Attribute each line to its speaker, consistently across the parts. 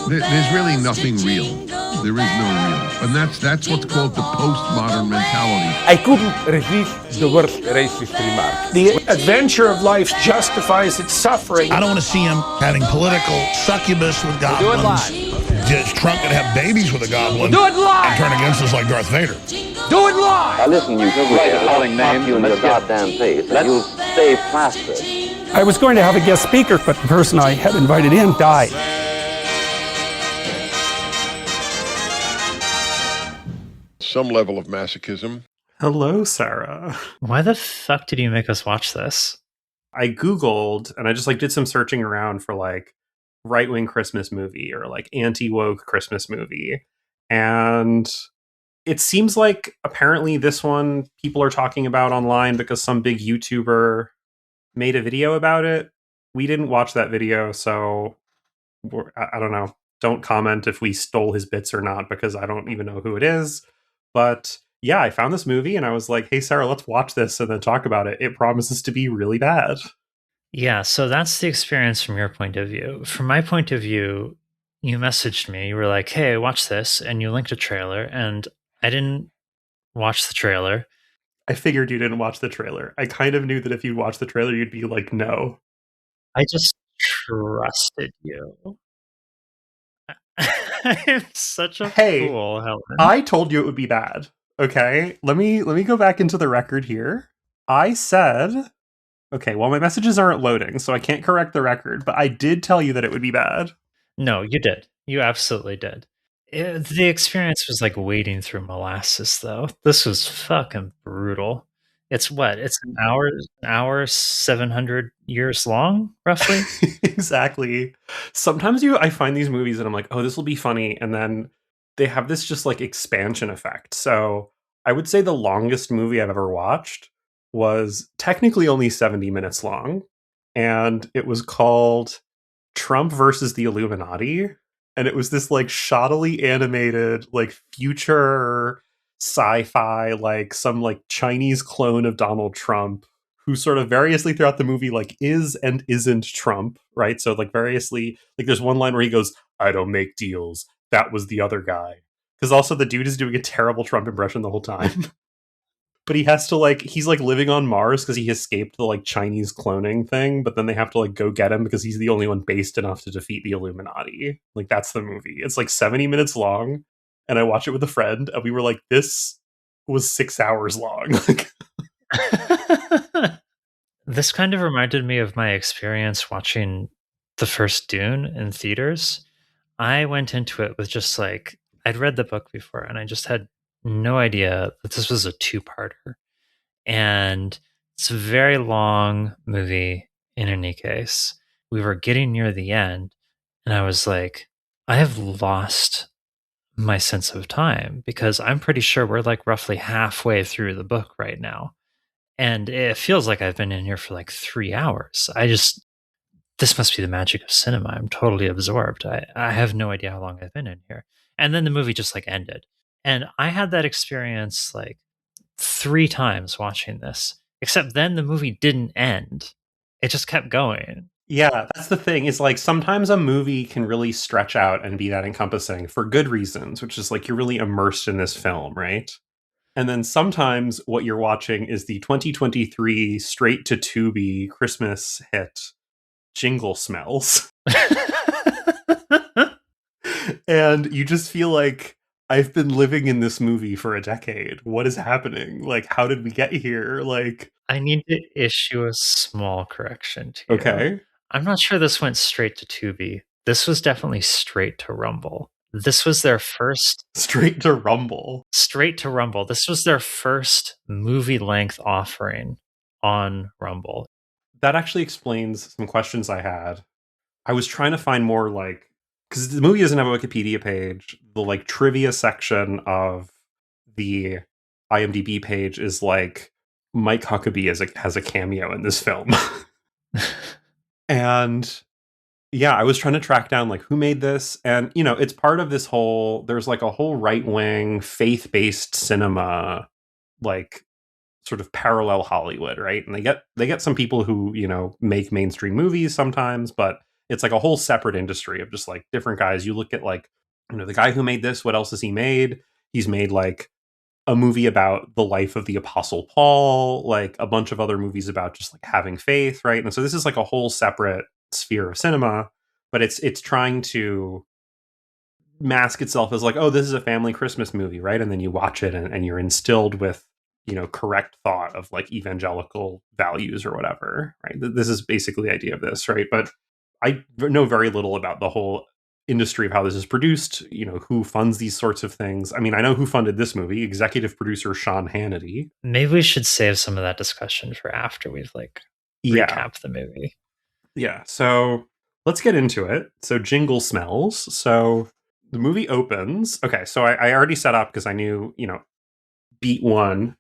Speaker 1: There's really nothing real. There is no real. And that's what's called the postmodern mentality.
Speaker 2: I couldn't resist the worst racist remark.
Speaker 3: The adventure of life justifies its suffering.
Speaker 4: I don't want to see him having political succubus with goblins.
Speaker 2: Do it live.
Speaker 4: Just Trump could have babies with a goblin
Speaker 2: Do it live.
Speaker 4: and turn against us like Darth Vader.
Speaker 2: Do it live.
Speaker 5: Now listen, you calling names you in your goddamn face, and you'll stay plastered.
Speaker 3: I was going to have a guest speaker, but the person I had invited in died.
Speaker 1: Some level of masochism.
Speaker 6: Hello, Sarah.
Speaker 7: Why the fuck did you make us watch this?
Speaker 6: I Googled and I just did some searching around for right-wing Christmas movie or anti-woke Christmas movie. And it seems like apparently this one people are talking about online because some big YouTuber made a video about it. We didn't watch that video, so I don't know. Don't comment if we stole his bits or not, because I don't even know who it is. But yeah, I found this movie and I was like, hey, Sarah, let's watch this and then talk about it. It promises to be really bad.
Speaker 7: Yeah, so that's the experience from your point of view. From my point of view, you messaged me. You were like, hey, watch this. And you linked a trailer. And I didn't watch the trailer.
Speaker 6: I figured you didn't watch the trailer. I kind of knew that if you'd watch the trailer, you'd be like, no.
Speaker 7: I just trusted you. I'm such a fool, Helen.
Speaker 6: I told you it would be bad. Okay, let me go back into the record here. I said, okay, well, my messages aren't loading, so I can't correct the record, but I did tell you that it would be bad.
Speaker 7: No, you did. You absolutely did. The experience was like wading through molasses, though. This was fucking brutal. It's what? It's an hour, 700 years long, roughly?
Speaker 6: Exactly. Sometimes I find these movies and I'm like, oh, this will be funny. And then they have this just expansion effect. So I would say the longest movie I've ever watched was technically only 70 minutes long. And it was called Trump versus the Illuminati. And it was this shoddily animated, future sci-fi, some Chinese clone of Donald Trump, who sort of variously throughout the movie is and isn't Trump, right? So variously, there's one line where he goes, I don't make deals. That was the other guy. Because also the dude is doing a terrible Trump impression the whole time. But he has to he's living on Mars because he escaped the Chinese cloning thing, but then they have to go get him because he's the only one based enough to defeat the Illuminati. That's the movie. It's 70 minutes long, and I watched it with a friend, and we were like, this was 6 hours long.
Speaker 7: This kind of reminded me of my experience watching the first Dune in theaters. I went into it with just I'd read the book before, and I just had no idea that this was a two-parter. And it's a very long movie in any case. We were getting near the end, and I was like, I have lost my sense of time, because I'm pretty sure we're roughly halfway through the book right now. And it feels like I've been in here for 3 hours. This must be the magic of cinema. I'm totally absorbed. I have no idea how long I've been in here. And then the movie just ended. And I had that experience 3 times watching this, except then the movie didn't end. It just kept going.
Speaker 6: Yeah, that's the thing. Is sometimes a movie can really stretch out and be that encompassing for good reasons, which is you're really immersed in this film, right? And then sometimes what you're watching is the 2023 straight to Tubi Christmas hit, Jingle Smells. And you just feel like, I've been living in this movie for a decade. What is happening? How did we get here?
Speaker 7: I need to issue a small correction to you.
Speaker 6: Okay.
Speaker 7: I'm not sure this went straight to Tubi. This was definitely straight to Rumble. This was their first...
Speaker 6: Straight to Rumble.
Speaker 7: Straight to Rumble. This was their first movie-length offering on Rumble.
Speaker 6: That actually explains some questions I had. I was trying to find more because the movie doesn't have a Wikipedia page. The trivia section of the IMDb page is Mike Huckabee has a cameo in this film. And yeah, I was trying to track down who made this, and it's part of this whole, there's a whole right-wing faith-based cinema sort of parallel Hollywood, right? And they get some people who make mainstream movies sometimes, but It's like a whole separate industry of just like different guys. You look at like, the guy who made this, what else has he made? He's made like a movie about the life of the Apostle Paul, like a bunch of other movies about just like having faith, right? And so this is like a whole separate sphere of cinema, but it's trying to mask itself as like, oh, this is a family Christmas movie, right? And then you watch it and you're instilled with, correct thought of like evangelical values or whatever, right? This is basically the idea of this, right? But I know very little about the whole industry of how this is produced, who funds these sorts of things. I mean, I know who funded this movie, executive producer Sean Hannity.
Speaker 7: Maybe we should save some of that discussion for after we've like recapped the movie.
Speaker 6: Yeah, so let's get into it. So Jingle Smells. So the movie opens. Okay, so I already set up because I knew, beat one.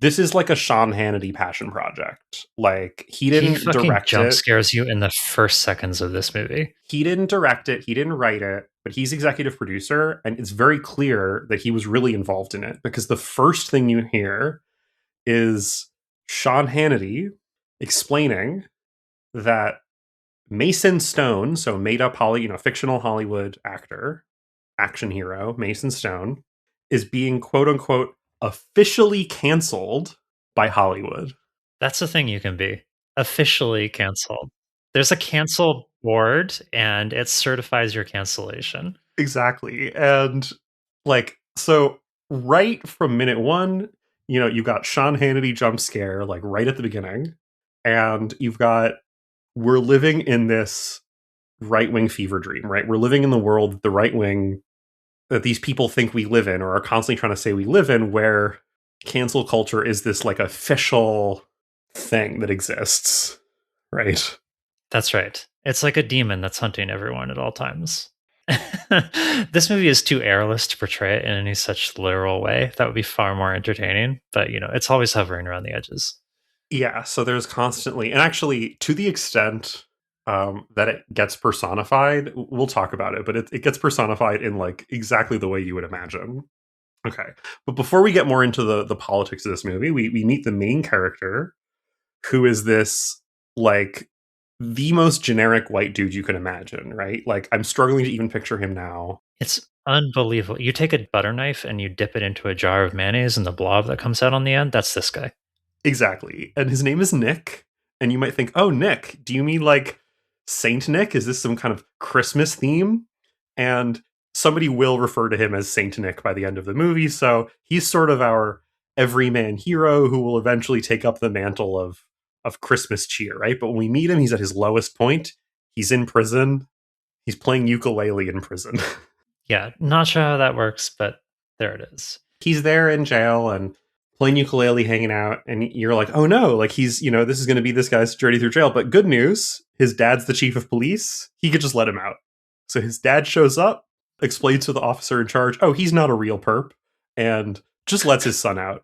Speaker 6: This is like a Sean Hannity passion project. Like he didn't direct
Speaker 7: jump
Speaker 6: it.
Speaker 7: Scares you in the first seconds of this movie.
Speaker 6: He didn't direct it. He didn't write it, but he's executive producer, and it's very clear that he was really involved in it because the first thing you hear is Sean Hannity explaining that Mason Stone, so made up fictional Hollywood actor, action hero, Mason Stone, is being quote unquote officially canceled by Hollywood.
Speaker 7: That's the thing you can be. Officially canceled. There's a cancel board and it certifies your cancellation.
Speaker 6: Exactly. And like, so right from minute one, you've got Sean Hannity jump scare, like right at the beginning. And you've got, we're living in this right-wing fever dream, right? We're living in the world that the right wing, that these people think we live in or are constantly trying to say we live in, where cancel culture is this like official thing that exists, right?
Speaker 7: That's right. It's like a demon that's hunting everyone at all times. This movie is too airless to portray it in any such literal way. That would be far more entertaining, but it's always hovering around the edges.
Speaker 6: Yeah, so there's constantly, and actually to the extent that it gets personified, we'll talk about it, but it gets personified in like exactly the way you would imagine. Okay, but before we get more into the politics of this movie, we meet the main character, who is this like the most generic white dude you can imagine, right? Like I'm struggling to even picture him now.
Speaker 7: It's unbelievable. You take a butter knife and you dip it into a jar of mayonnaise and the blob that comes out on the end, that's this guy.
Speaker 6: Exactly. And his name is Nick. And you might think, oh, Nick, do you mean like Saint Nick? Is this some kind of Christmas theme? And somebody will refer to him as Saint Nick by the end of the movie. So he's sort of our everyman hero who will eventually take up the mantle of Christmas cheer, right? But when we meet him, he's at his lowest point. He's in prison. He's playing ukulele in prison.
Speaker 7: Yeah, not sure how that works, but there it is.
Speaker 6: He's there in jail and playing ukulele, hanging out, and you're like, oh no, like he's, this is going to be this guy's journey through jail. But good news, his dad's the chief of police. He could just let him out. So his dad shows up, explains to the officer in charge, oh, he's not a real perp, and just lets his son out.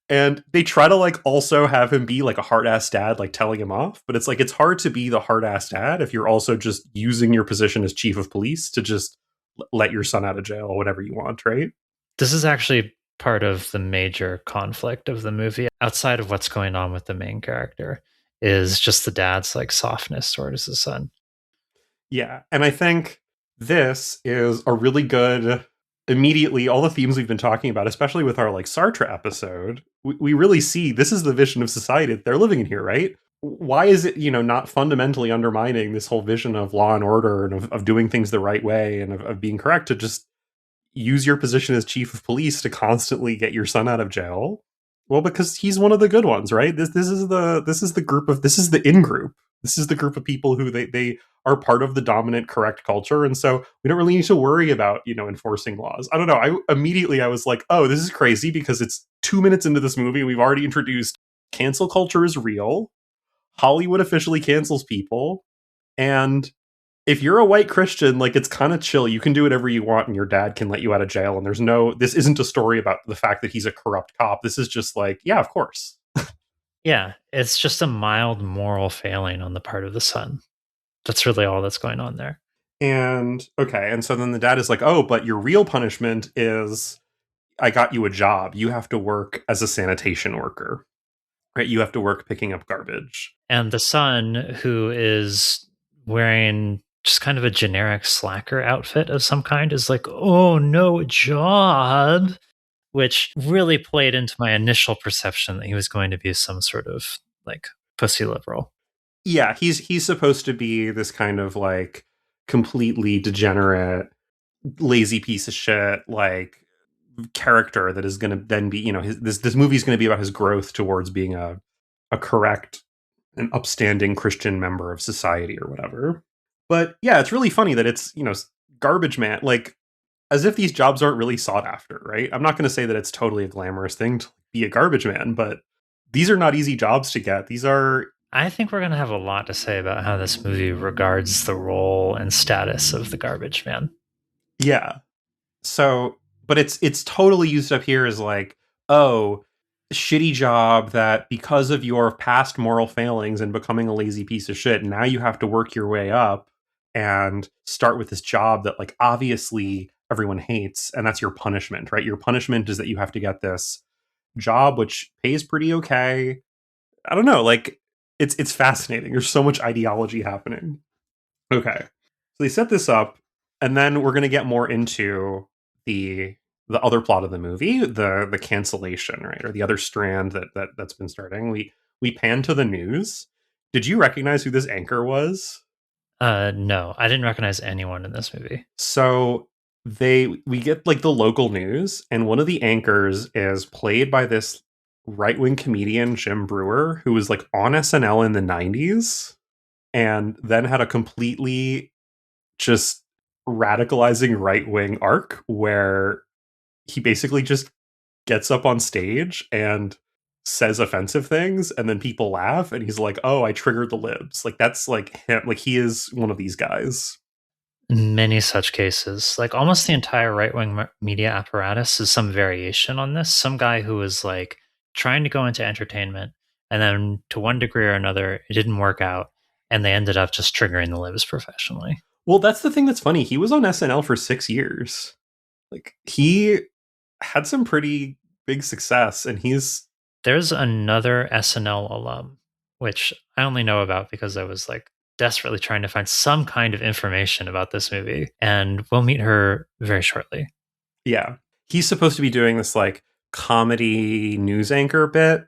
Speaker 6: And they try to like also have him be like a hard-ass dad, like telling him off. But it's like, it's hard to be the hard-ass dad if you're also just using your position as chief of police to just let your son out of jail or whatever you want, right?
Speaker 7: This is actually part of the major conflict of the movie, outside of what's going on with the main character, is just the dad's like softness towards his son.
Speaker 6: Yeah, and I think this is a really good, immediately, all the themes we've been talking about, especially with our like Sartre episode, we really see this is the vision of society that they're living in here, right? Why is it, not fundamentally undermining this whole vision of law and order and of doing things the right way and of being correct to just use your position as chief of police to constantly get your son out of jail? Well, because he's one of the good ones, right? This is the group of, this is the in group. This is the group of people who they are part of the dominant correct culture. And so we don't really need to worry about, enforcing laws. I don't know. I was like, oh, this is crazy because it's 2 minutes into this movie. We've already introduced cancel culture is real. Hollywood officially cancels people. And if you're a white Christian, like it's kind of chill. You can do whatever you want and your dad can let you out of jail. And this isn't a story about the fact that he's a corrupt cop. This is just like, yeah, of course.
Speaker 7: Yeah, it's just a mild moral failing on the part of the son. That's really all that's going on there.
Speaker 6: And okay, and so then the dad is like, oh, but your real punishment is I got you a job. You have to work as a sanitation worker, right? You have to work picking up garbage.
Speaker 7: And the son, who is wearing just kind of a generic slacker outfit of some kind is like, oh no, job, which really played into my initial perception that he was going to be some sort of like pussy liberal.
Speaker 6: Yeah, he's supposed to be this kind of like completely degenerate, lazy piece of shit, like character that is going to then be, this movie is going to be about his growth towards being a correct and upstanding Christian member of society or whatever. But yeah, it's really funny that it's, garbage man, like as if these jobs aren't really sought after, right? I'm not going to say that it's totally a glamorous thing to be a garbage man, but these are not easy jobs to get. These are.
Speaker 7: I think we're going to have a lot to say about how this movie regards the role and status of the garbage man.
Speaker 6: Yeah. So, but it's totally used up here as like, oh, shitty job that because of your past moral failings and becoming a lazy piece of shit, now you have to work your way up and start with this job that like obviously everyone hates, and that's your punishment, right? Your punishment is that you have to get this job which pays pretty okay. I don't know, like it's fascinating. There's so much ideology happening. Okay. So they set this up, and then we're going to get more into the other plot of the movie, the cancellation, right? Or the other strand that's been starting. We pan to the news. Did you recognize who this anchor was?
Speaker 7: No, I didn't recognize anyone in this movie.
Speaker 6: So we get like the local news, and one of the anchors is played by this right-wing comedian, Jim Brewer, who was like on SNL in the 90s and then had a completely just radicalizing right-wing arc where he basically just gets up on stage and says offensive things, and then people laugh, and he's like, oh, I triggered the libs. Like that's like him. Like he is one of these guys.
Speaker 7: Many such cases. Like almost the entire right-wing media apparatus is some variation on this. Some guy who was like trying to go into entertainment, and then to one degree or another, it didn't work out, and they ended up just triggering the libs professionally.
Speaker 6: Well, that's the thing that's funny. He was on SNL for 6 years. Like he had some pretty big success, and
Speaker 7: there's another SNL alum, which I only know about because I was like desperately trying to find some kind of information about this movie, and we'll meet her very shortly.
Speaker 6: Yeah. He's supposed to be doing this like comedy news anchor bit.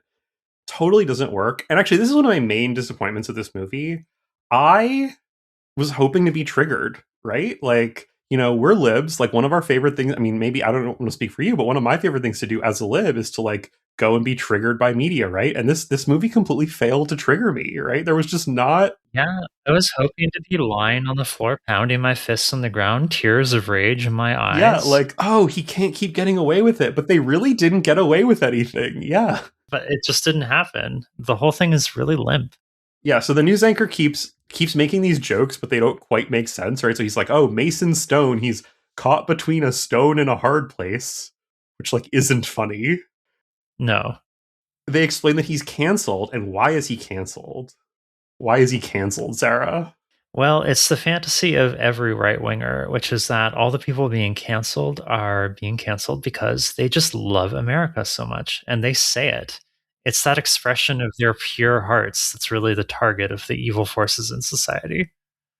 Speaker 6: Totally doesn't work. And actually, this is one of my main disappointments with this movie. I was hoping to be triggered, right? Like, we're libs. Like one of our favorite things, I mean, maybe I don't want to speak for you, but one of my favorite things to do as a lib is to like go and be triggered by media, right? And this movie completely failed to trigger me, right? There was just not.
Speaker 7: Yeah, I was hoping to be lying on the floor, pounding my fists on the ground, tears of rage in my eyes.
Speaker 6: Yeah, like, oh, he can't keep getting away with it. But they really didn't get away with anything. Yeah.
Speaker 7: But it just didn't happen. The whole thing is really limp.
Speaker 6: Yeah, so the news anchor keeps making these jokes, but they don't quite make sense, right? So he's like, oh, Mason Stone, he's caught between a stone and a hard place, which like isn't funny.
Speaker 7: No.
Speaker 6: They explain that he's canceled, and why is he canceled? Why is he canceled, Sarah?
Speaker 7: Well, it's the fantasy of every right-winger, which is that all the people being canceled are being canceled because they just love America so much, and they say it. It's that expression of their pure hearts that's really the target of the evil forces in society.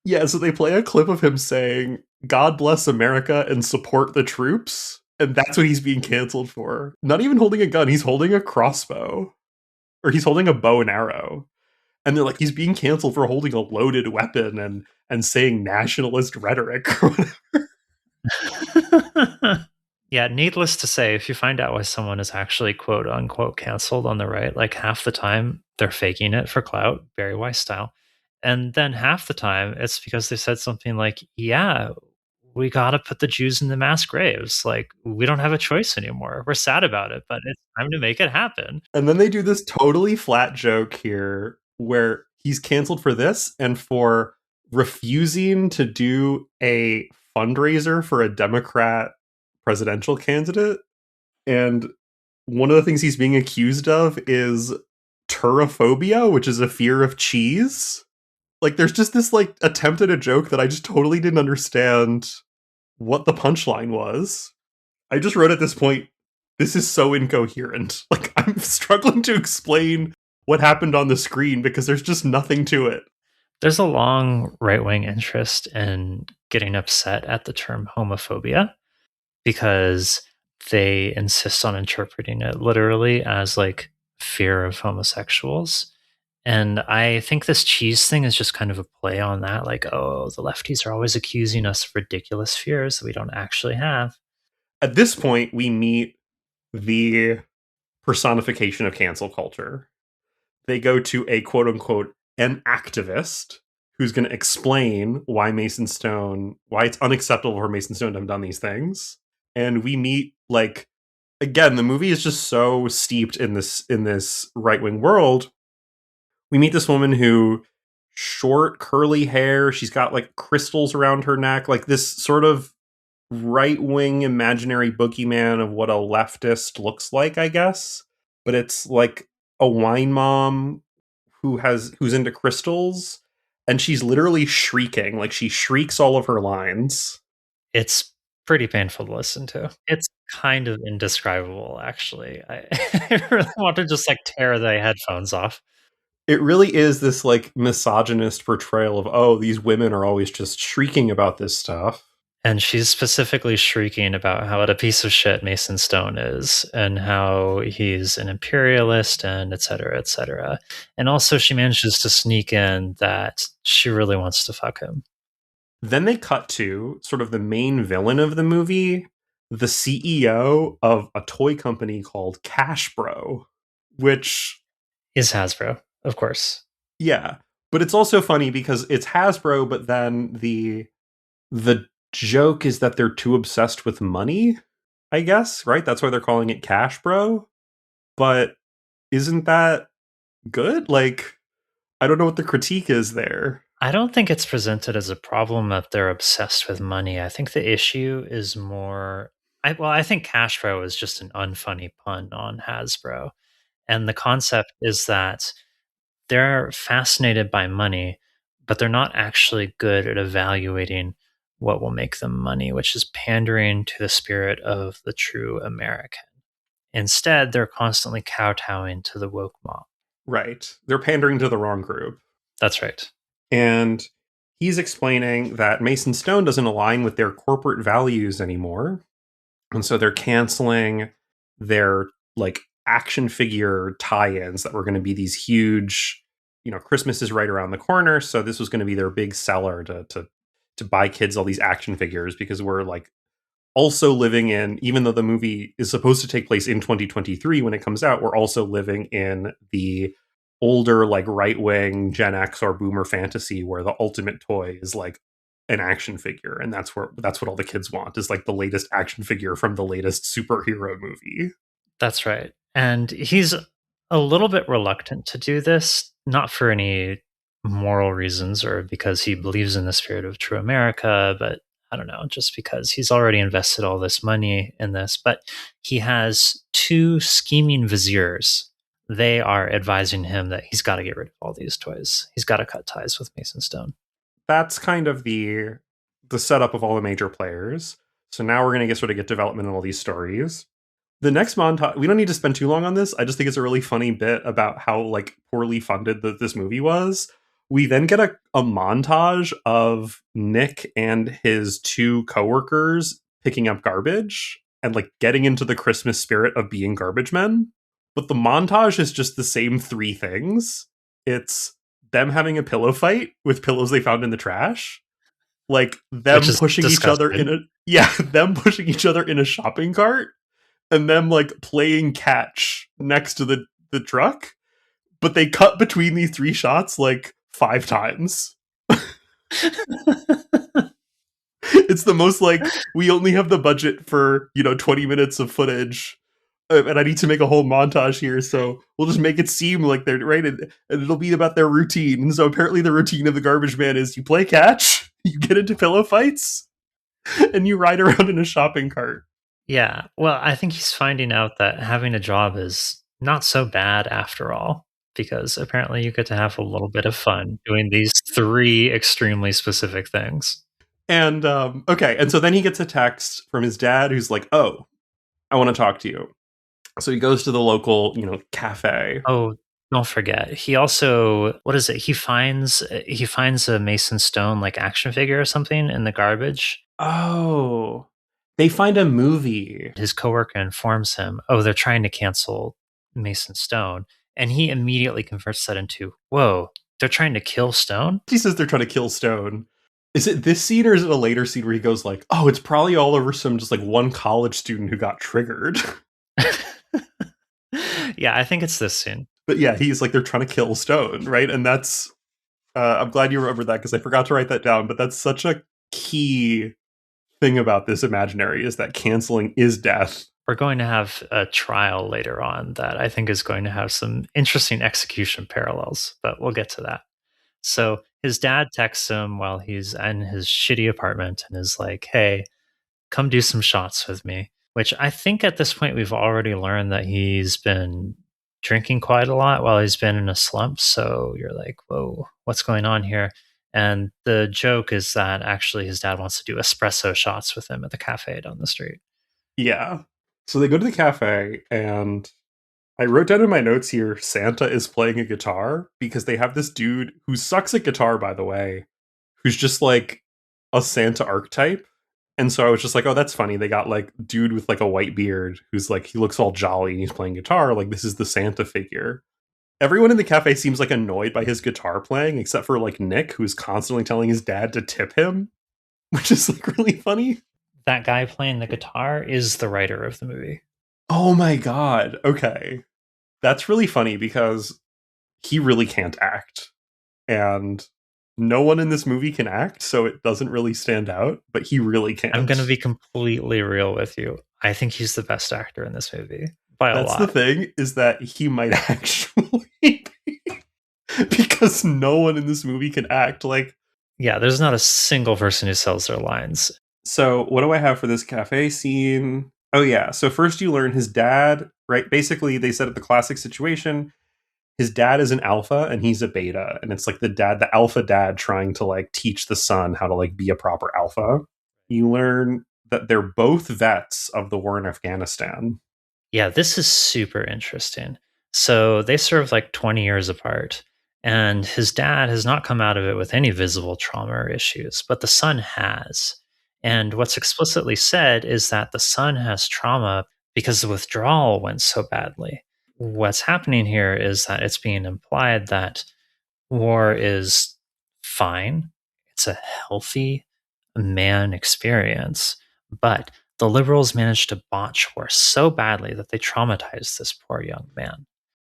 Speaker 6: Yeah, so they play a clip of him saying, God bless America and support the troops. And that's what he's being canceled for. Not even holding a gun, he's holding a crossbow. Or he's holding a bow and arrow. And they're like, he's being canceled for holding a loaded weapon and saying nationalist rhetoric or whatever.
Speaker 7: Yeah, needless to say, if you find out why someone is actually quote unquote canceled on the right, like half the time they're faking it for clout, Barry Weiss style. And then half the time it's because they said something like, yeah, we got to put the Jews in the mass graves. Like, we don't have a choice anymore. We're sad about it, but it's time to make it happen.
Speaker 6: And then they do this totally flat joke here where he's canceled for this and for refusing to do a fundraiser for a Democrat presidential candidate. And one of the things he's being accused of is turophobia, which is a fear of cheese. Like, there's just this like attempt at a joke that I just totally didn't understand what the punchline was. I just wrote at this point, this is so incoherent. Like, I'm struggling to explain what happened on the screen because there's just nothing to it.
Speaker 7: There's a long right wing interest in getting upset at the term homophobia because they insist on interpreting it literally as like fear of homosexuals. And I think this cheese thing is just kind of a play on that. Like, oh, the lefties are always accusing us of ridiculous fears that we don't actually have.
Speaker 6: At this point, we meet the personification of cancel culture. They go to a quote unquote an activist who's going to explain why it's unacceptable for Mason Stone to have done these things. And we meet, like, again, the movie is just so steeped in this right-wing world. We meet this woman who, short curly hair, she's got like crystals around her neck, like this sort of right-wing imaginary boogeyman of what a leftist looks like, I guess. But it's like a wine mom who's into crystals, and she's literally shrieking. Like, she shrieks all of her lines.
Speaker 7: It's pretty painful to listen to. It's kind of indescribable, actually. I really want to just like tear the headphones off.
Speaker 6: It really is this like misogynist portrayal of, oh, these women are always just shrieking about this stuff.
Speaker 7: And she's specifically shrieking about how what a piece of shit Mason Stone is and how he's an imperialist and et cetera, et cetera. And also she manages to sneak in that she really wants to fuck him.
Speaker 6: Then they cut to sort of the main villain of the movie, the CEO of a toy company called Cash Bro, which
Speaker 7: is Hasbro, of course.
Speaker 6: Yeah. But it's also funny because it's Hasbro, but then the joke is that they're too obsessed with money, I guess, right? That's why they're calling it Cash Bro. But isn't that good? Like, I don't know what the critique is there.
Speaker 7: I don't think it's presented as a problem that they're obsessed with money. I think the issue is more. I think Cash Bro is just an unfunny pun on Hasbro. And the concept is that they're fascinated by money, but they're not actually good at evaluating what will make them money, which is pandering to the spirit of the true American. Instead, they're constantly kowtowing to the woke mob.
Speaker 6: Right. They're pandering to the wrong group.
Speaker 7: That's right.
Speaker 6: And he's explaining that Mason Stone doesn't align with their corporate values anymore. And so they're canceling their like action figure tie-ins that were going to be these huge, Christmas is right around the corner. So this was going to be their big seller to buy kids all these action figures, because we're like also living in, even though the movie is supposed to take place in 2023 when it comes out, we're also living in the older, like right-wing Gen X or boomer fantasy where the ultimate toy is like an action figure, and that's what all the kids want, is like the latest action figure from the latest superhero movie.
Speaker 7: That's right. And he's a little bit reluctant to do this, not for any moral reasons or because he believes in the spirit of true America, but I don't know, just because he's already invested all this money in this. But he has two scheming viziers. They are advising him that he's got to get rid of all these toys. He's got to cut ties with Mason Stone.
Speaker 6: That's kind of the setup of all the major players. So now we're going to get development in all these stories. The next montage, we don't need to spend too long on this. I just think it's a really funny bit about how like poorly funded this movie was. We then get a montage of Nick and his two coworkers picking up garbage and like getting into the Christmas spirit of being garbage men. But the montage is just the same three things. It's them having a pillow fight with pillows they found in the trash. Like them pushing each other them pushing each other in a shopping cart, and them like playing catch next to the truck. But they cut between these three shots like 5 times. It's the most like, we only have the budget for 20 minutes of footage, and I need to make a whole montage here, so we'll just make it seem like they're right, and it'll be about their routine. And so apparently the routine of the garbage man is you play catch, you get into pillow fights, and you ride around in a shopping cart.
Speaker 7: Yeah, well, I think he's finding out that having a job is not so bad after all, because apparently you get to have a little bit of fun doing these 3 extremely specific things.
Speaker 6: And and so then he gets a text from his dad who's like, "Oh, I want to talk to you." So he goes to the local, cafe.
Speaker 7: Oh, Don't forget. He also, what is it? He finds a Mason Stone like action figure or something in the garbage.
Speaker 6: Oh, they find a movie.
Speaker 7: His coworker informs him, "Oh, they're trying to cancel Mason Stone," and he immediately converts that into, "Whoa, they're trying to kill Stone."
Speaker 6: He says they're trying to kill Stone. Is it this scene or is it a later scene where he goes like, "Oh, it's probably all over some just like one college student who got triggered."
Speaker 7: Yeah, I think it's this scene.
Speaker 6: But yeah, he's like they're trying to kill Stone, right? And that's I'm glad you remembered that because I forgot to write that down. But that's such a key thing about this imaginary is that canceling is death.
Speaker 7: We're going to have a trial later on that I think is going to have some interesting execution parallels, but we'll get to that. So his dad texts him while he's in his shitty apartment and is like, "Hey, come do some shots with me." Which I think at this point we've already learned that he's been drinking quite a lot while he's been in a slump. So you're like, whoa, what's going on here? And the joke is that actually his dad wants to do espresso shots with him at the cafe down the street.
Speaker 6: Yeah. So they go to the cafe, and I wrote down in my notes here Santa is playing a guitar because they have this dude who sucks at guitar, by the way, who's just like a Santa archetype. And so I was just like, oh, that's funny. They got like dude with like a white beard who's like, he looks all jolly and he's playing guitar. Like, this is the Santa figure. Everyone in the cafe seems like annoyed by his guitar playing, except for like Nick, who's constantly telling his dad to tip him, which is like really funny.
Speaker 7: That guy playing the guitar is the writer of the movie.
Speaker 6: Oh my God. Okay. That's really funny because he really can't act. And no one in this movie can act, so it doesn't really stand out, but he really can't.
Speaker 7: I'm going to be completely real with you. I think he's the best actor in this movie by a lot.
Speaker 6: That's the thing, is that he might actually be. Because no one in this movie can act. Like,
Speaker 7: yeah, there's not a single person who sells their lines.
Speaker 6: So what do I have for this cafe scene? Oh yeah, so first you learn his dad, right? Basically, they set up the classic situation. His dad is an alpha and he's a beta, and it's like the alpha dad trying to like teach the son how to like be a proper alpha. You learn that they're both vets of the war in Afghanistan.
Speaker 7: Yeah, this is super interesting. So they served like 20 years apart, and his dad has not come out of it with any visible trauma or issues, but the son has. And what's explicitly said is that the son has trauma because the withdrawal went so badly. What's happening here is that it's being implied that war is fine, it's a healthy man experience, but the liberals managed to botch war so badly that they traumatized this poor young man.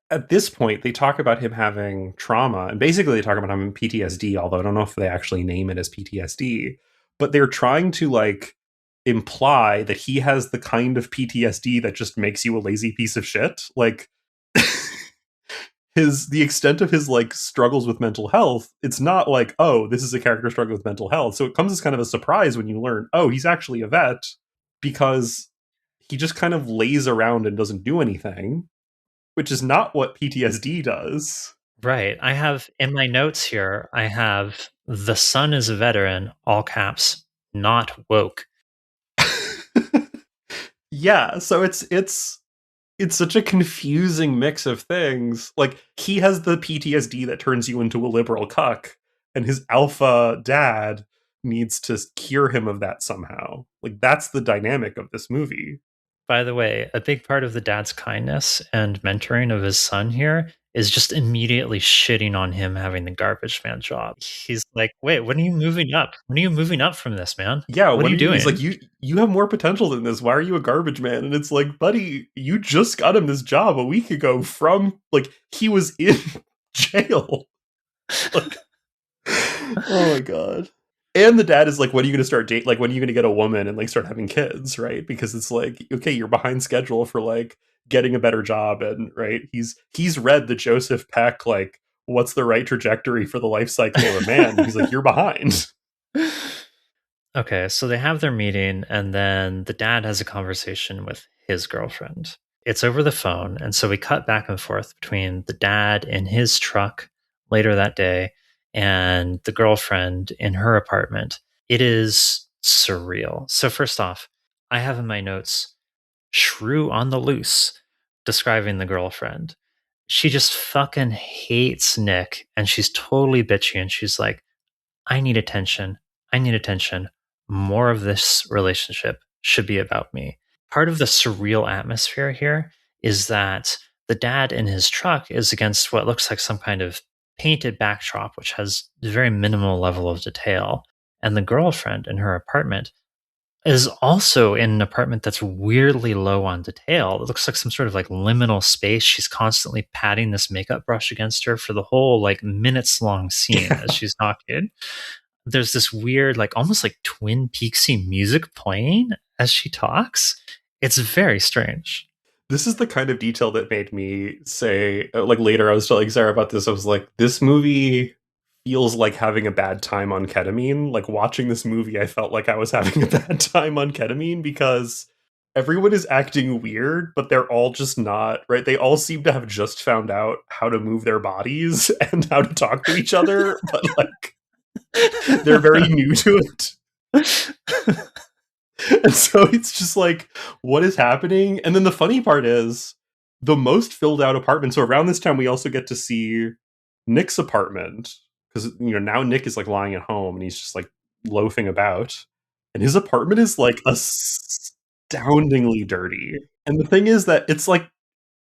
Speaker 6: At this point, they talk about him having trauma, and basically they talk about him having PTSD, although I don't know if they actually name it as PTSD, but they're trying to like imply that he has the kind of PTSD that just makes you a lazy piece of shit. Like the extent of his like struggles with mental health, it's not like, oh, this is a character struggling with mental health. So it comes as kind of a surprise when you learn, oh, he's actually a vet, because he just kind of lays around and doesn't do anything, which is not what PTSD does.
Speaker 7: Right. I have in my notes here, I have the son is a veteran, all caps, not woke.
Speaker 6: Yeah, so it's such a confusing mix of things. Like, he has the PTSD that turns you into a liberal cuck, and his alpha dad needs to cure him of that somehow. Like, that's the dynamic of this movie.
Speaker 7: By the way, a big part of the dad's kindness and mentoring of his son here is just immediately shitting on him having the garbage man job. He's like, "Wait, when are you moving up? When are you moving up from this, man?
Speaker 6: Yeah,
Speaker 7: what are you doing?"
Speaker 6: He's like, you have more potential than this. Why are you a garbage man? And it's like, buddy, you just got him this job a week ago from, like, he was in jail. Like, oh my God. And the dad is like, when are you going to start date? Like, when are you going to get a woman and like start having kids? Right. Because it's like, okay, you're behind schedule for like getting a better job. And right. He's read the Joseph Peck, like, what's the right trajectory for the life cycle of a man? He's like, you're behind.
Speaker 7: Okay. So they have their meeting, and then the dad has a conversation with his girlfriend. It's over the phone. And so we cut back and forth between the dad in his truck later that day and the girlfriend in her apartment. It is surreal. So first off, I have in my notes, shrew on the loose, describing the girlfriend. she just fucking hates Nick, and she's totally bitchy, and she's like, I need attention. I need attention. More of this relationship should be about me. Part of the surreal atmosphere here is that the dad in his truck is against what looks like some kind of painted backdrop, which has a very minimal level of detail. And the girlfriend in her apartment is also in an apartment that's weirdly low on detail. It looks like some sort of like liminal space. She's constantly patting this makeup brush against her for the whole like minutes long scene as she's talking. There's this weird, like almost like Twin Peaksy music playing as she talks. It's very strange.
Speaker 6: This is the kind of detail that made me say, like later I was telling Sarah about this, I was like, this movie feels like having a bad time on ketamine. Like watching this movie, I felt like I was having a bad time on ketamine because everyone is acting weird, but they're all just not, right? They all seem to have just found out how to move their bodies and how to talk to each other, but like they're very new to it. And so it's just like, what is happening? And then the funny part is the most filled out apartment. So around this time, we also get to see Nick's apartment because, now Nick is like lying at home and he's just like loafing about. And his apartment is like astoundingly dirty. And the thing is that it's like,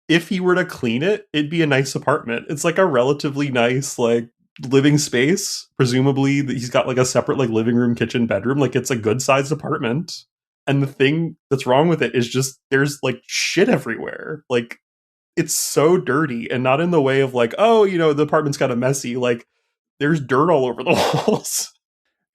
Speaker 6: if he were to clean it, it'd be a nice apartment. It's like a relatively nice, like, living space. Presumably he's got like a separate like living room, kitchen, bedroom. Like it's a good sized apartment. And the thing that's wrong with it is just there's like shit everywhere. Like it's so dirty, and not in the way of like, oh, the apartment's kind of messy. Like there's dirt all over the walls.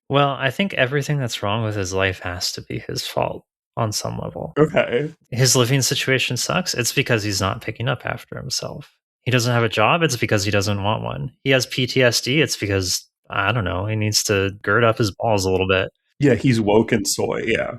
Speaker 7: Well, I think everything that's wrong with his life has to be his fault on some level.
Speaker 6: Okay.
Speaker 7: His living situation sucks. It's because he's not picking up after himself. He doesn't have a job. It's because he doesn't want one. He has PTSD. It's because, I don't know, he needs to gird up his balls a little bit.
Speaker 6: Yeah, he's woke and soy. Yeah.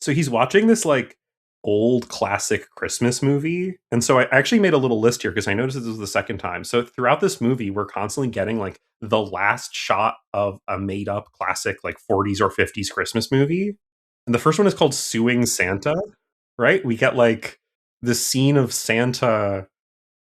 Speaker 6: So he's watching this like old classic Christmas movie. And so I actually made a little list here because I noticed this was the second time. So throughout this movie, we're constantly getting like the last shot of a made up classic like 40s or 50s Christmas movie. And the first one is called Suing Santa, right? We get like the scene of Santa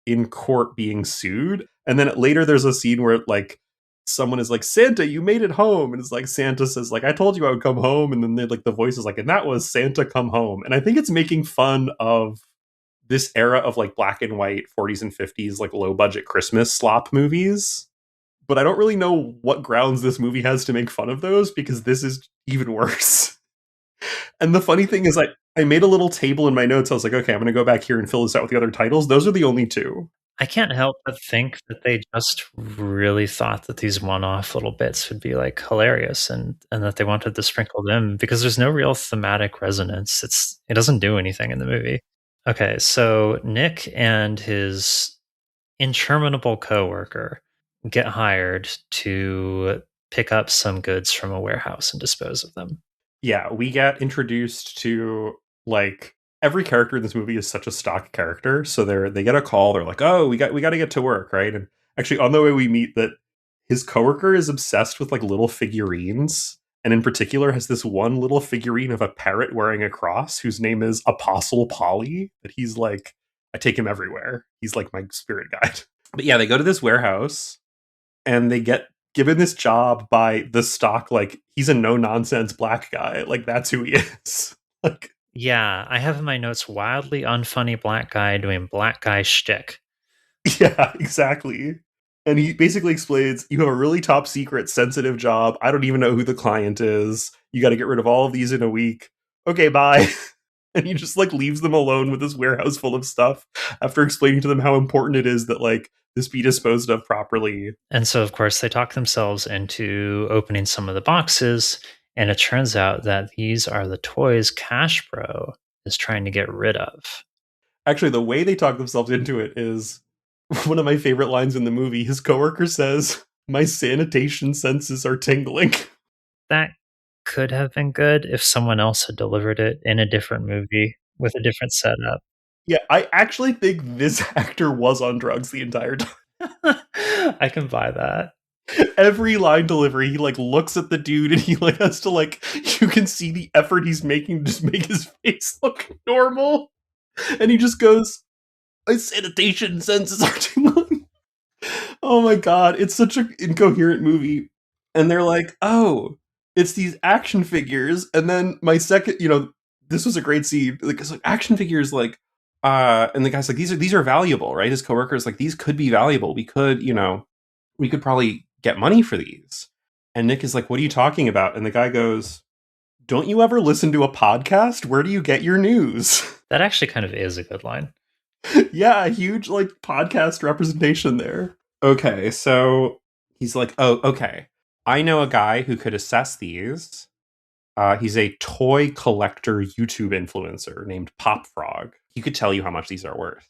Speaker 6: in court being sued. And then later there's a scene where like someone is like, Santa, you made it home. And it's like Santa says like, I told you I would come home. And then they like the voice is like, and that was Santa come home. And I think it's making fun of this era of like black and white 40s and 50s like low budget Christmas slop movies. But I don't really know what grounds this movie has to make fun of those, because this is even worse. And the funny thing is I made a little table in my notes. I was like, okay, I'm going to go back here and fill this out with the other titles. Those are the only two.
Speaker 7: I can't help but think that they just really thought that these one-off little bits would be like hilarious, and that they wanted to sprinkle them because there's no real thematic resonance. It doesn't do anything in the movie. Okay, so Nick and his interminable coworker get hired to pick up some goods from a warehouse and dispose of them.
Speaker 6: Yeah, we get introduced to like every character in this movie is such a stock character. So they get a call. They're like, oh, we got to get to work, right? And actually, on the way, we meet that his coworker is obsessed with like little figurines, and in particular has this one little figurine of a parrot wearing a cross whose name is Apostle Polly. That he's like, I take him everywhere. He's like my spirit guide. But yeah, they go to this warehouse and they get given this job by the stock, like he's a no nonsense black guy. Like that's who he is. Like,
Speaker 7: yeah, I have in my notes wildly unfunny black guy doing black guy shtick.
Speaker 6: Yeah, exactly. And he basically explains, you have a really top secret sensitive job. I don't even know who the client is. You got to get rid of all of these in a week. Okay, bye. And he just like leaves them alone with this warehouse full of stuff after explaining to them how important it is that like this be disposed of properly.
Speaker 7: And so, of course, they talk themselves into opening some of the boxes. And it turns out that these are the toys Cash Bro is trying to get rid of.
Speaker 6: Actually, the way they talk themselves into it is one of my favorite lines in the movie. His coworker says, my sanitation senses are tingling.
Speaker 7: That could have been good if someone else had delivered it in a different movie with a different setup.
Speaker 6: Yeah, I actually think this actor was on drugs the entire time.
Speaker 7: I can buy that.
Speaker 6: Every line delivery, he like looks at the dude and he like has to like, you can see the effort he's making to just make his face look normal. And he just goes, my sanitation senses are tingling. Oh my god, it's such an incoherent movie. And they're like, oh, it's these action figures. And then my second, this was a great scene. Like, it's like action figures, like, and the guy's like, these are valuable, right? His coworker's like, these could be valuable. We could, we could probably get money for these. And Nick is like, what are you talking about? And the guy goes, don't you ever listen to a podcast? Where do you get your news?
Speaker 7: That actually kind of is a good line.
Speaker 6: Yeah, a huge like podcast representation there. Okay, so he's like, oh, okay. I know a guy who could assess these. He's a toy collector YouTube influencer named Pop Frog. He could tell you how much these are worth.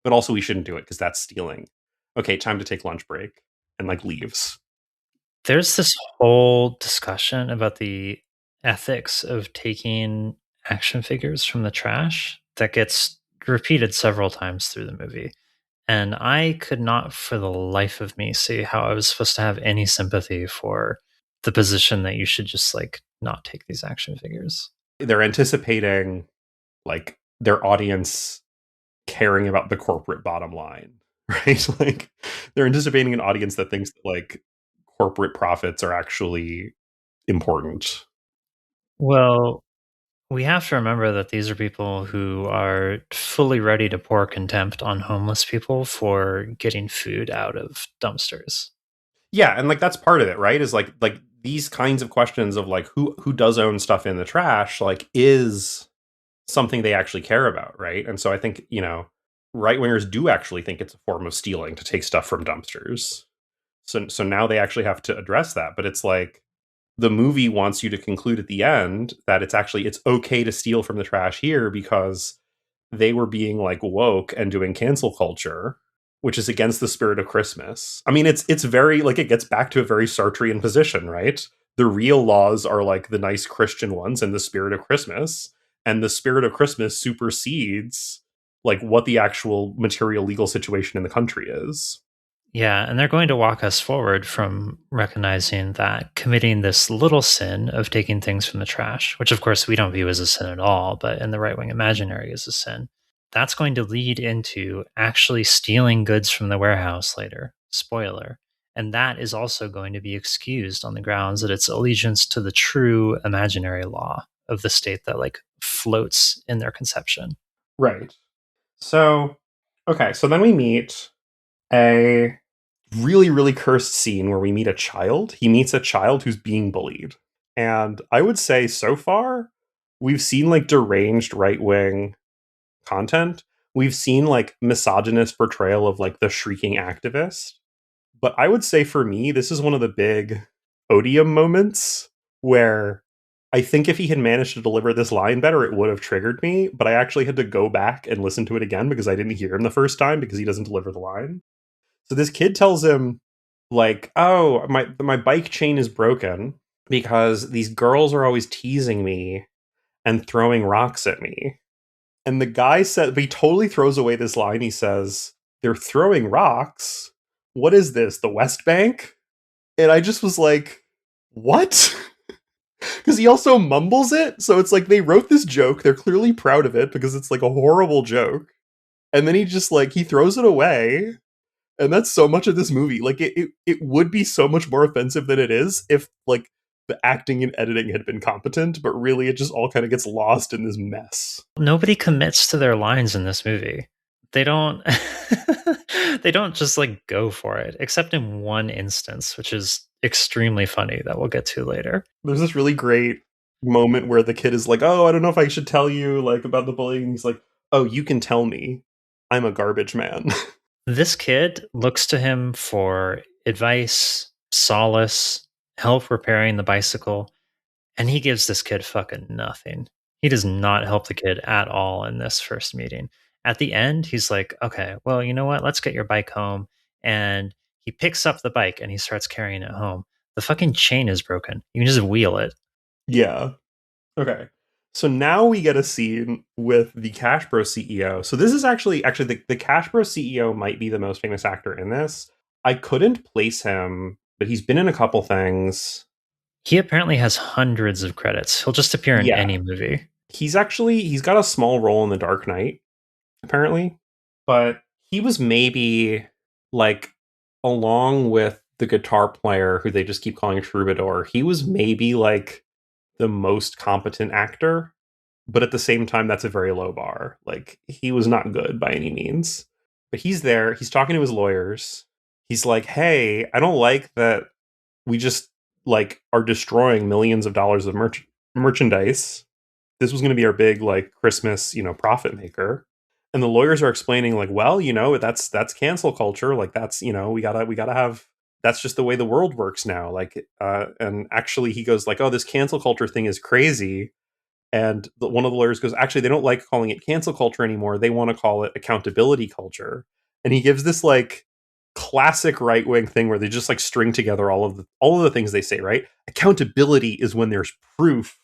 Speaker 6: But also we shouldn't do it because that's stealing. Okay, time to take lunch break. And like leaves.
Speaker 7: There's this whole discussion about the ethics of taking action figures from the trash that gets repeated several times through the movie. And I could not for the life of me see how I was supposed to have any sympathy for the position that you should just like not take these action figures.
Speaker 6: They're anticipating like their audience caring about the corporate bottom line, right? Like they're anticipating an audience that thinks that like corporate profits are actually important.
Speaker 7: Well, we have to remember that these are people who are fully ready to pour contempt on homeless people for getting food out of dumpsters.
Speaker 6: Yeah, and like that's part of it, right? Is like these kinds of questions of like who does own stuff in the trash, like is something they actually care about, right? And so I think, right wingers do actually think it's a form of stealing to take stuff from dumpsters. So now they actually have to address that, but it's like the movie wants you to conclude at the end that it's okay to steal from the trash here because they were being like woke and doing cancel culture, which is against the spirit of Christmas. I mean, it's very like it gets back to a very Sartrean position, right? The real laws are like the nice Christian ones and the spirit of Christmas, and the spirit of Christmas supersedes like what the actual material legal situation in the country is.
Speaker 7: Yeah, and they're going to walk us forward from recognizing that committing this little sin of taking things from the trash, which of course we don't view as a sin at all, but in the right wing imaginary is a sin, that's going to lead into actually stealing goods from the warehouse later. Spoiler. And that is also going to be excused on the grounds that it's allegiance to the true imaginary law of the state that like floats in their conception.
Speaker 6: Right. So, okay, so then we meet a really, really cursed scene where we meet a child. He meets a child who's being bullied. And I would say so far, we've seen like deranged right wing content. We've seen like misogynist portrayal of like the shrieking activist. But I would say for me, this is one of the big odium moments where I think if he had managed to deliver this line better, it would have triggered me. But I actually had to go back and listen to it again because I didn't hear him the first time because he doesn't deliver the line. So this kid tells him, like, oh, my bike chain is broken because these girls are always teasing me and throwing rocks at me. And the guy said, but he totally throws away this line. He says, they're throwing rocks? What is this, the West Bank? And I just was like, what? Because he also mumbles it. So it's like they wrote this joke. They're clearly proud of it because it's like a horrible joke. And then he just like, he throws it away. And that's so much of this movie. Like it would be so much more offensive than it is if like the acting and editing had been competent, but really it just all kind of gets lost in this mess.
Speaker 7: Nobody commits to their lines in this movie. They don't they don't just like go for it, except in one instance, which is extremely funny that we'll get to later.
Speaker 6: There's this really great moment where the kid is like, oh, I don't know if I should tell you like about the bullying. And he's like, oh, you can tell me. I'm a garbage man.
Speaker 7: This kid looks to him for advice, solace, help repairing the bicycle, and he gives this kid fucking nothing. He does not help the kid at all in this first meeting. At the end, he's like, okay, well, you know what? Let's get your bike home. And he picks up the bike and he starts carrying it home. The fucking chain is broken. You can just wheel it.
Speaker 6: Yeah. Okay. So now we get a scene with the Cash Bro CEO. So this is actually the Cash Bro CEO might be the most famous actor in this. I couldn't place him, but he's been in a couple things.
Speaker 7: He apparently has hundreds of credits. He'll just appear in any movie.
Speaker 6: He's got a small role in The Dark Knight, apparently. but he was maybe like, along with the guitar player who they just keep calling Troubadour, he was maybe like the most competent actor. But at the same time, that's a very low bar. Like, he was not good by any means. But he's there, he's talking to his lawyers. He's like, hey, I don't like that we just like are destroying millions of dollars of merchandise. This was going to be our big like Christmas, profit maker. And the lawyers are explaining like, well, that's cancel culture. Like, that's, we gotta have, that's just the way the world works now. Like, and actually he goes like, oh, this cancel culture thing is crazy. And one of the lawyers goes, actually, they don't like calling it cancel culture anymore. They want to call it accountability culture. And he gives this like classic right wing thing where they just like string together all of the things they say. Right? Accountability is when there's proof,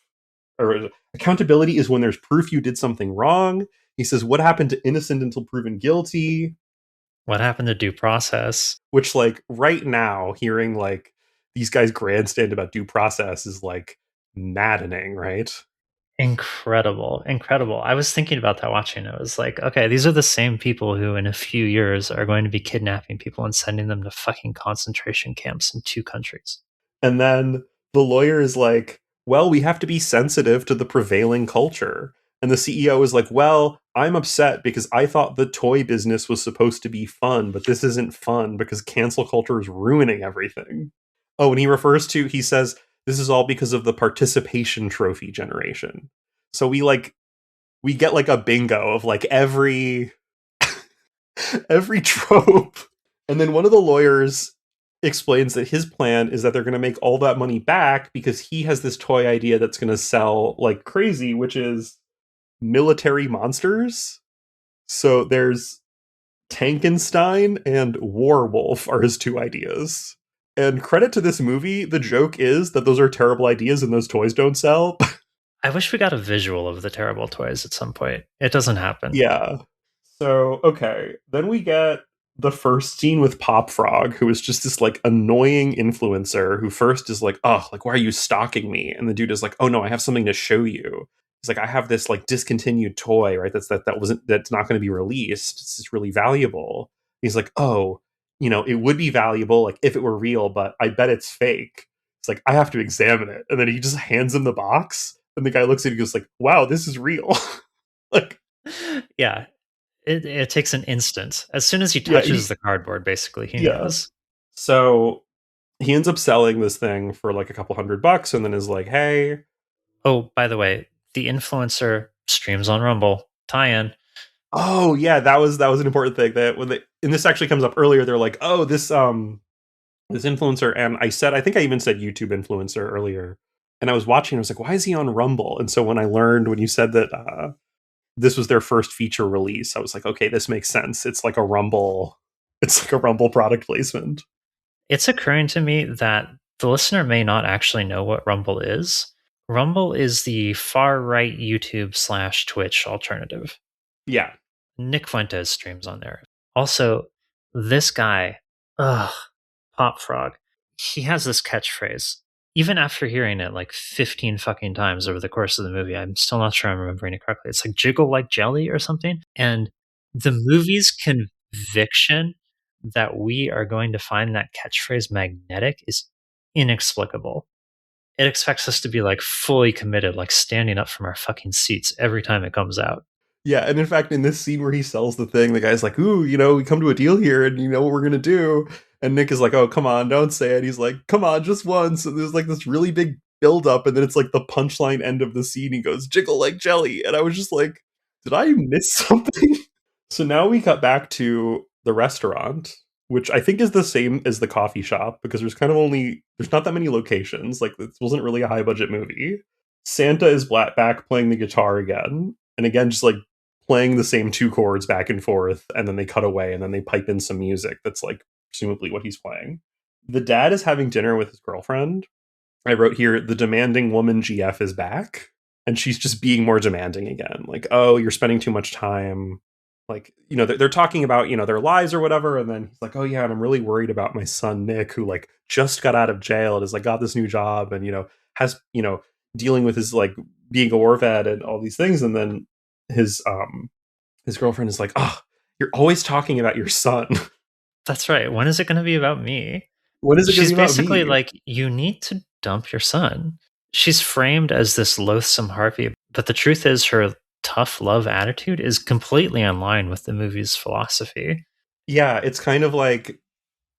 Speaker 6: or accountability is when there's proof you did something wrong. He says, what happened to innocent until proven guilty?
Speaker 7: What happened to due process?
Speaker 6: Which, like, right now, hearing like these guys grandstand about due process is like maddening, right?
Speaker 7: Incredible. Incredible. I was thinking about that watching. It was like, okay, these are the same people who in a few years are going to be kidnapping people and sending them to fucking concentration camps in 2 countries.
Speaker 6: And then the lawyer is like, well, we have to be sensitive to the prevailing culture. And the CEO is like, well, I'm upset because I thought the toy business was supposed to be fun, but this isn't fun because cancel culture is ruining everything. Oh, and he says, this is all because of the participation trophy generation. So we get like a bingo of like every every trope. And then one of the lawyers explains that his plan is that they're going to make all that money back because he has this toy idea that's going to sell like crazy, which is military monsters. So there's Tankenstein and Warwolf are his 2 ideas. And credit to this movie, the joke is that those are terrible ideas and those toys don't sell.
Speaker 7: I wish we got a visual of the terrible toys at some point. It doesn't happen.
Speaker 6: Yeah. So, okay. Then we get the first scene with Pop Frog, who is just this like annoying influencer who first is like, oh, like, why are you stalking me? And the dude is like, oh no, I have something to show you. He's like, I have this like discontinued toy, right? That's not going to be released. It's just really valuable. He's like, oh, it would be valuable like if it were real, but I bet it's fake. It's like, I have to examine it. And then he just hands him the box. And the guy looks at it and goes like, wow, this is real. Like,
Speaker 7: yeah. It takes an instant. As soon as he touches the cardboard, basically, he knows.
Speaker 6: So he ends up selling this thing for like a couple $100 and then is like, hey.
Speaker 7: Oh, by the way, the influencer streams on Rumble. Tie-in.
Speaker 6: Oh, yeah, that was an important thing. That and this actually comes up earlier, they're like, oh, this influencer, and I think I even said YouTube influencer earlier. And I was watching, I was like, why is he on Rumble? And so when you said that this was their first feature release, I was like, okay, this makes sense. It's like a Rumble product placement.
Speaker 7: It's occurring to me that the listener may not actually know what Rumble is. Rumble is the far right YouTube / Twitch alternative.
Speaker 6: Yeah.
Speaker 7: Nick Fuentes streams on there. Also, this guy, Pop Frog, he has this catchphrase. Even after hearing it like 15 fucking times over the course of the movie, I'm still not sure I'm remembering it correctly. It's like jiggle like jelly or something. And the movie's conviction that we are going to find that catchphrase magnetic is inexplicable. It expects us to be like fully committed, like standing up from our fucking seats every time it comes out.
Speaker 6: Yeah, and in fact, in this scene where he sells the thing, the guy's like, ooh, we come to a deal here, and you know what we're going to do. And Nick is like, oh, come on, don't say it. He's like, come on, just once. And there's like this really big build-up, and then it's like the punchline end of the scene. He goes, jiggle like jelly. And I was just like, did I miss something? So now we cut back to the restaurant, which I think is the same as the coffee shop, because there's not that many locations. Like, this wasn't really a high-budget movie. Santa is back playing the guitar again. And again, just like playing the same 2 chords back and forth, and then they cut away, and then they pipe in some music that's like presumably what he's playing. The dad is having dinner with his girlfriend. I wrote here, the demanding woman GF is back, and she's just being more demanding again. Like, oh, you're spending too much time. Like, they're talking about, their lives or whatever, and then he's like, oh yeah, and I'm really worried about my son Nick, who like just got out of jail and is like got this new job and has dealing with his like being a war vet and all these things. And then his girlfriend is like, oh, You're always talking about your son.
Speaker 7: That's right. When is it going to be about me?
Speaker 6: When is it going
Speaker 7: She's
Speaker 6: to be about
Speaker 7: basically
Speaker 6: me?
Speaker 7: like, you need to dump your son. She's framed as this loathsome harpy, but the truth is her tough love attitude is completely in line with the movie's philosophy.
Speaker 6: Yeah, it's kind of like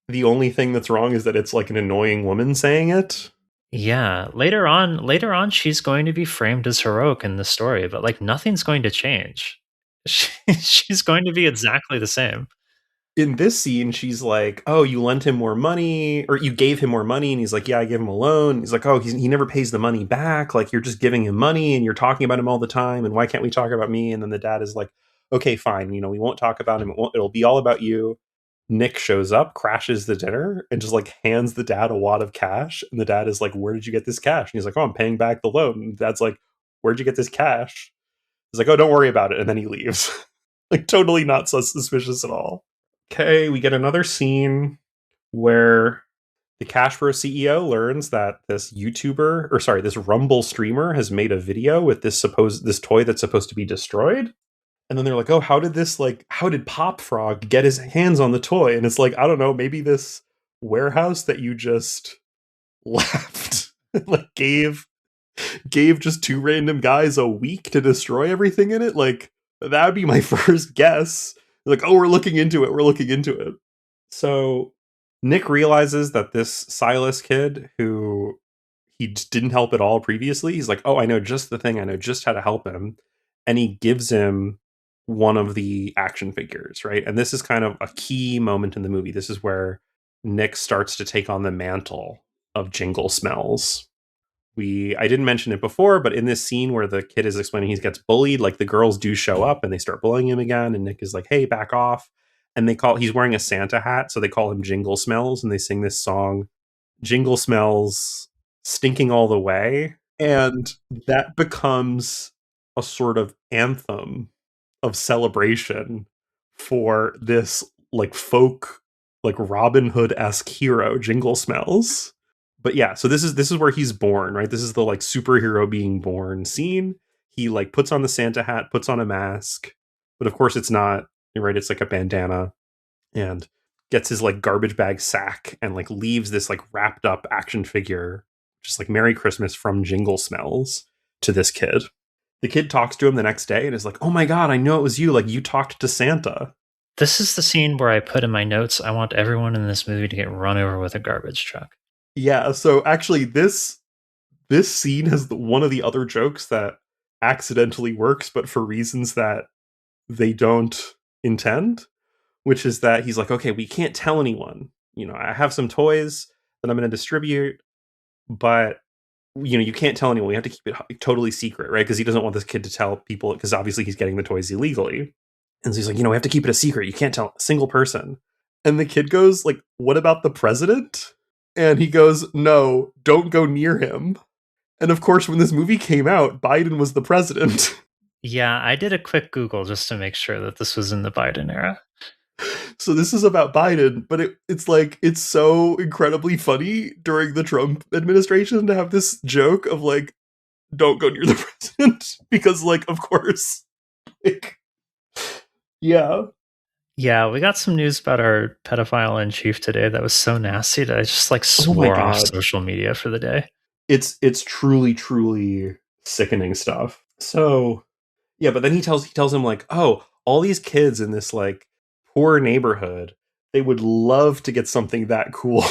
Speaker 6: the only thing that's wrong is that it's like an annoying woman saying it.
Speaker 7: Yeah, later on she's going to be framed as heroic in the story, but like nothing's going to change. She's going to be exactly the same.
Speaker 6: In this scene, she's like, "Oh, you lent him more money, or you gave him more money," and he's like, "Yeah, I gave him a loan." He's like, "Oh, he never pays the money back. Like, you're just giving him money, and you're talking about him all the time. And why can't we talk about me?" And then the dad is like, "Okay, fine. You know, we won't talk about him. It'll be all about you." Nick shows up, crashes the dinner, and just like hands the dad a wad of cash. And the dad is like, "Where did you get this cash?" And he's like, "Oh, I'm paying back the loan." And the dad's like, "Where'd you get this cash?" He's like, "Oh, don't worry about it." And then he leaves. Like, totally not so suspicious at all. Okay, we get another scene where the Cash Bro CEO learns that this Rumble streamer has made a video with this toy that's supposed to be destroyed. And then they're like, "Oh, how did Pop Frog get his hands on the toy?" And it's like, I don't know, maybe this warehouse that you just left like gave just two random guys a week to destroy everything in it. Like, that would be my first guess. Like, "Oh, we're looking into it. We're looking into it." So Nick realizes that this Silas kid, who he didn't help at all previously, he's like, "Oh, I know just the thing. I know just how to help him." And he gives him one of the action figures, right? And this is kind of a key moment in the movie. This is where Nick starts to take on the mantle of Jingle Smells. I didn't mention it before, but in this scene where the kid is explaining he gets bullied, like the girls do show up and they start bullying him again, and Nick is like, "Hey, back off." And he's wearing a Santa hat, so they call him Jingle Smells, and they sing this song, "Jingle Smells, Stinking All the Way." And that becomes a sort of anthem of celebration for this like folk, like Robin Hood-esque hero, Jingle Smells. But yeah, so this is where he's born, right? This is the like superhero being born scene. He like puts on the Santa hat, puts on a mask, but of course it's not, right? It's like a bandana, and gets his like garbage bag sack and like leaves this like wrapped up action figure, just like "Merry Christmas" from Jingle Smells, to this kid. The kid talks to him the next day and is like, "Oh my God, I know it was you. Like, you talked to Santa."
Speaker 7: This is the scene where I put in my notes, I want everyone in this movie to get run over with a garbage truck.
Speaker 6: Yeah, so actually this scene has one of the other jokes that accidentally works, but for reasons that they don't intend, which is that he's like, "Okay, we can't tell anyone. You know, I have some toys that I'm going to distribute, but you know, you can't tell anyone. We have to keep it totally secret," right? Because he doesn't want this kid to tell people, because obviously he's getting the toys illegally. And so he's like, "You know, we have to keep it a secret. You can't tell a single person." And the kid goes like, "What about the president?" And he goes, "No, don't go near him." And of course, when this movie came out, Biden was the president.
Speaker 7: Yeah, I did a quick Google just to make sure that this was in the Biden era.
Speaker 6: So this is about Biden, but it's so incredibly funny during the Trump administration to have this joke of like, "Don't go near the president," because like, of course, like, yeah.
Speaker 7: Yeah, we got some news about our pedophile in chief today that was so nasty that I just like
Speaker 6: Oh my
Speaker 7: swore off
Speaker 6: God.
Speaker 7: social media for the day.
Speaker 6: It's truly, truly sickening stuff. So yeah, but then he tells him like, "Oh, all these kids in this like poor neighborhood, they would love to get something that cool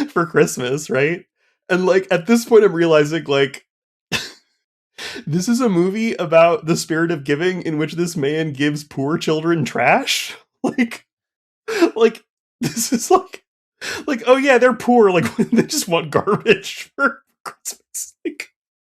Speaker 6: for Christmas, right?" And like at this point I'm realizing like this is a movie about the spirit of giving, in which this man gives poor children trash. Like like this is like, "Oh yeah, they're poor, like they just want garbage for Christmas." Like,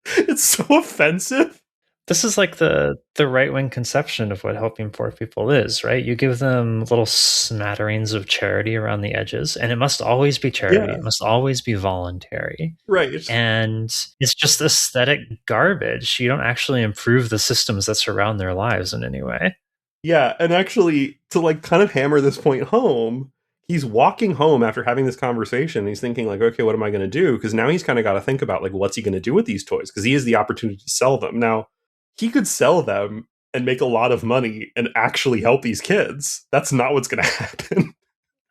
Speaker 6: it's so offensive.
Speaker 7: This is like the right-wing conception of what helping poor people is, right? You give them little smatterings of charity around the edges, and it must always be charity.
Speaker 6: Yeah.
Speaker 7: It must always be voluntary.
Speaker 6: Right.
Speaker 7: And it's just aesthetic garbage. You don't actually improve the systems that surround their lives in any way.
Speaker 6: Yeah, and actually, to like kind of hammer this point home, he's walking home after having this conversation. And he's thinking like, "Okay, what am I going to do?" Because now he's kind of got to think about like, what's he going to do with these toys? Because he has the opportunity to sell them. Now, he could sell them and make a lot of money and actually help these kids. That's not what's going to happen.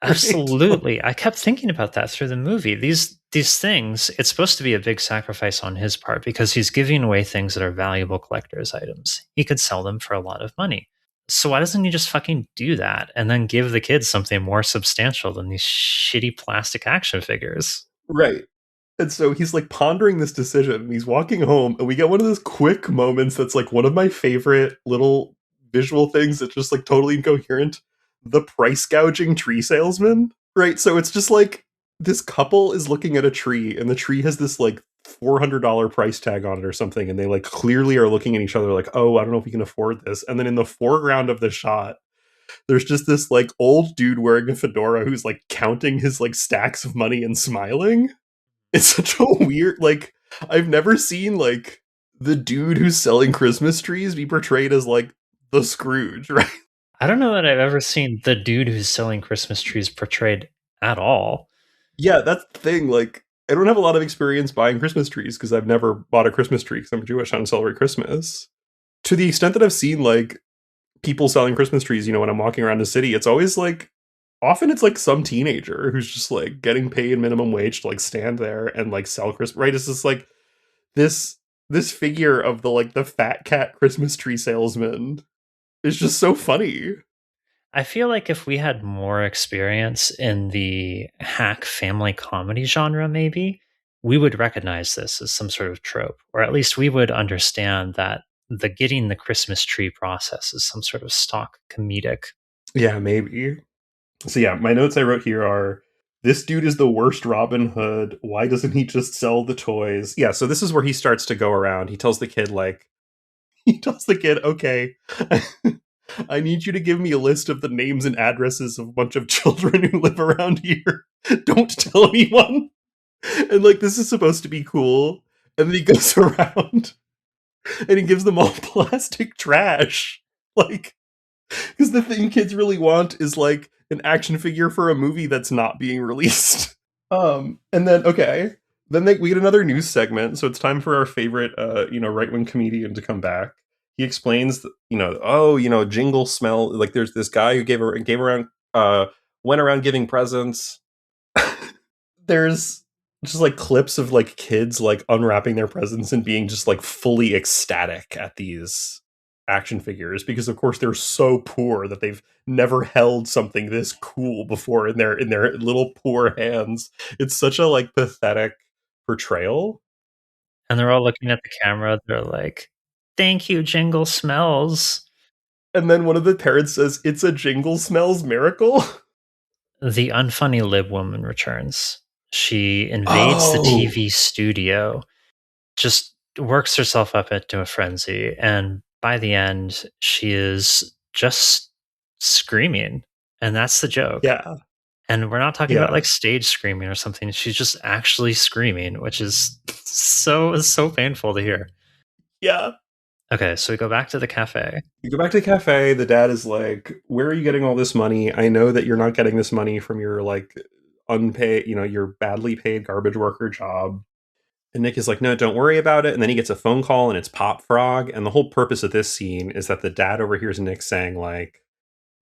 Speaker 6: Right?
Speaker 7: Absolutely. I kept thinking about that through the movie. These things, it's supposed to be a big sacrifice on his part because he's giving away things that are valuable collector's items. He could sell them for a lot of money. So why doesn't he just fucking do that and then give the kids something more substantial than these shitty plastic action figures?
Speaker 6: Right. And so he's like pondering this decision and he's walking home and we get one of those quick moments that's like one of my favorite little visual things that's just like totally incoherent. The price gouging tree salesman, right? So it's just like this couple is looking at a tree and the tree has this like $400 price tag on it or something. And they like clearly are looking at each other like, oh, I don't know if we can afford this. And then in the foreground of the shot, there's just this like old dude wearing a fedora who's like counting his like stacks of money and smiling. It's such a weird, like, I've never seen like the dude who's selling Christmas trees be portrayed as like the Scrooge, right?
Speaker 7: I don't know that I've ever seen the dude who's selling Christmas trees portrayed at all.
Speaker 6: Yeah, that's the thing. Like, I don't have a lot of experience buying Christmas trees because I've never bought a Christmas tree because I'm Jewish. I don't celebrate Christmas. To the extent that I've seen like people selling Christmas trees, you know, when I'm walking around the city, it's always like, often it's like some teenager who's just like getting paid minimum wage to like stand there and like sell Christmas. Right? It's just like this figure of the like the fat cat Christmas tree salesman is just so funny.
Speaker 7: I feel like if we had more experience in the hack family comedy genre, maybe, we would recognize this as some sort of trope, or at least we would understand that the getting the Christmas tree process is some sort of stock comedic.
Speaker 6: Yeah, maybe. So yeah, my notes I wrote here are, this dude is the worst Robin Hood. Why doesn't he just sell the toys? Yeah, so this is where he starts to go around. He tells the kid, okay, I need you to give me a list of the names and addresses of a bunch of children who live around here. Don't tell anyone. And like, this is supposed to be cool. And then he goes around and he gives them all plastic trash. Like, because the thing kids really want is like an action figure for a movie that's not being released. And then we get another news segment. So it's time for our favorite, right-wing comedian to come back. He explains, Jingle Smell. Like, there's this guy who went around giving presents. There's just like clips of like kids like unwrapping their presents and being just like fully ecstatic at these action figures because of course they're so poor that they've never held something this cool before in their little poor hands. It's such a like pathetic portrayal.
Speaker 7: And they're all looking at the camera. They're like, thank you, Jingle Smells.
Speaker 6: And then one of the parents says, it's a Jingle Smells miracle.
Speaker 7: The unfunny lib woman returns. She invades the TV studio, just works herself up into a frenzy, and by the end, she is just screaming. And that's the joke.
Speaker 6: Yeah.
Speaker 7: And we're not talking about like stage screaming or something. She's just actually screaming, which is so painful to hear.
Speaker 6: Yeah.
Speaker 7: Okay, so we go back to the cafe.
Speaker 6: You go back to the cafe. The dad is like, where are you getting all this money? I know that you're not getting this money from your like unpaid, your badly paid garbage worker job. And Nick is like, no, don't worry about it. And then he gets a phone call and it's Pop Frog. And the whole purpose of this scene is that the dad overhears Nick saying like,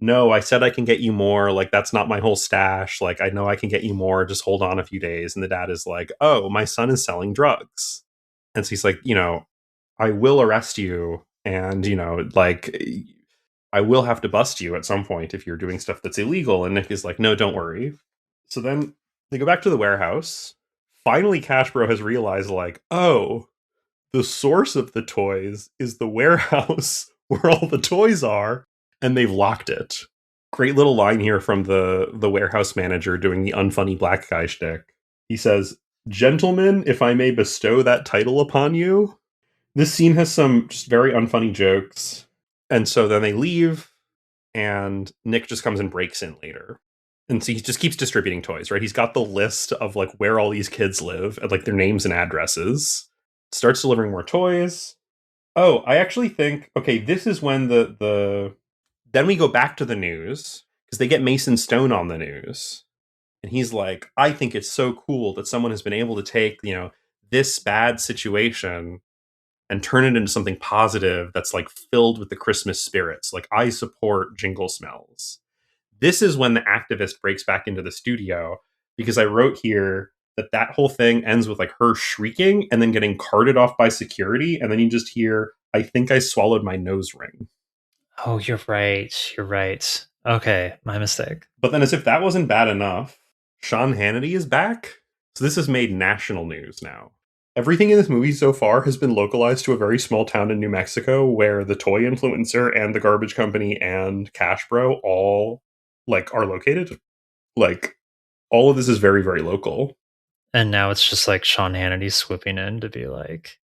Speaker 6: no, I said I can get you more. Like, that's not my whole stash. Like, I know I can get you more. Just hold on a few days. And the dad is like, oh, my son is selling drugs. And so he's like, I will arrest you. And, I will have to bust you at some point if you're doing stuff that's illegal. And Nick is like, no, don't worry. So then they go back to the warehouse. Finally, Cash Bro has realized, like, oh, the source of the toys is the warehouse where all the toys are, and they've locked it. Great little line here from the warehouse manager doing the unfunny black guy shtick. He says, gentlemen, if I may bestow that title upon you. This scene has some just very unfunny jokes. And so then they leave, and Nick just comes and breaks in later. And so he just keeps distributing toys, right? He's got the list of like where all these kids live and like their names and addresses. Starts delivering more toys. Oh, I actually think, okay, this is when then we go back to the news because they get Mason Stone on the news. And he's like, I think it's so cool that someone has been able to take, this bad situation and turn it into something positive that's like filled with the Christmas spirits. Like, I support Jingle Smells. This is when the activist breaks back into the studio, because I wrote here that whole thing ends with like her shrieking and then getting carted off by security. And then you just hear, I think I swallowed my nose ring.
Speaker 7: Oh, you're right. You're right. Okay, my mistake.
Speaker 6: But then, as if that wasn't bad enough, Sean Hannity is back. So this has made national news now. Everything in this movie so far has been localized to a very small town in New Mexico where the toy influencer and the garbage company and Cash Bro all like are located. Like, all of this is very, very local.
Speaker 7: And now it's just like Sean Hannity swooping in to be like,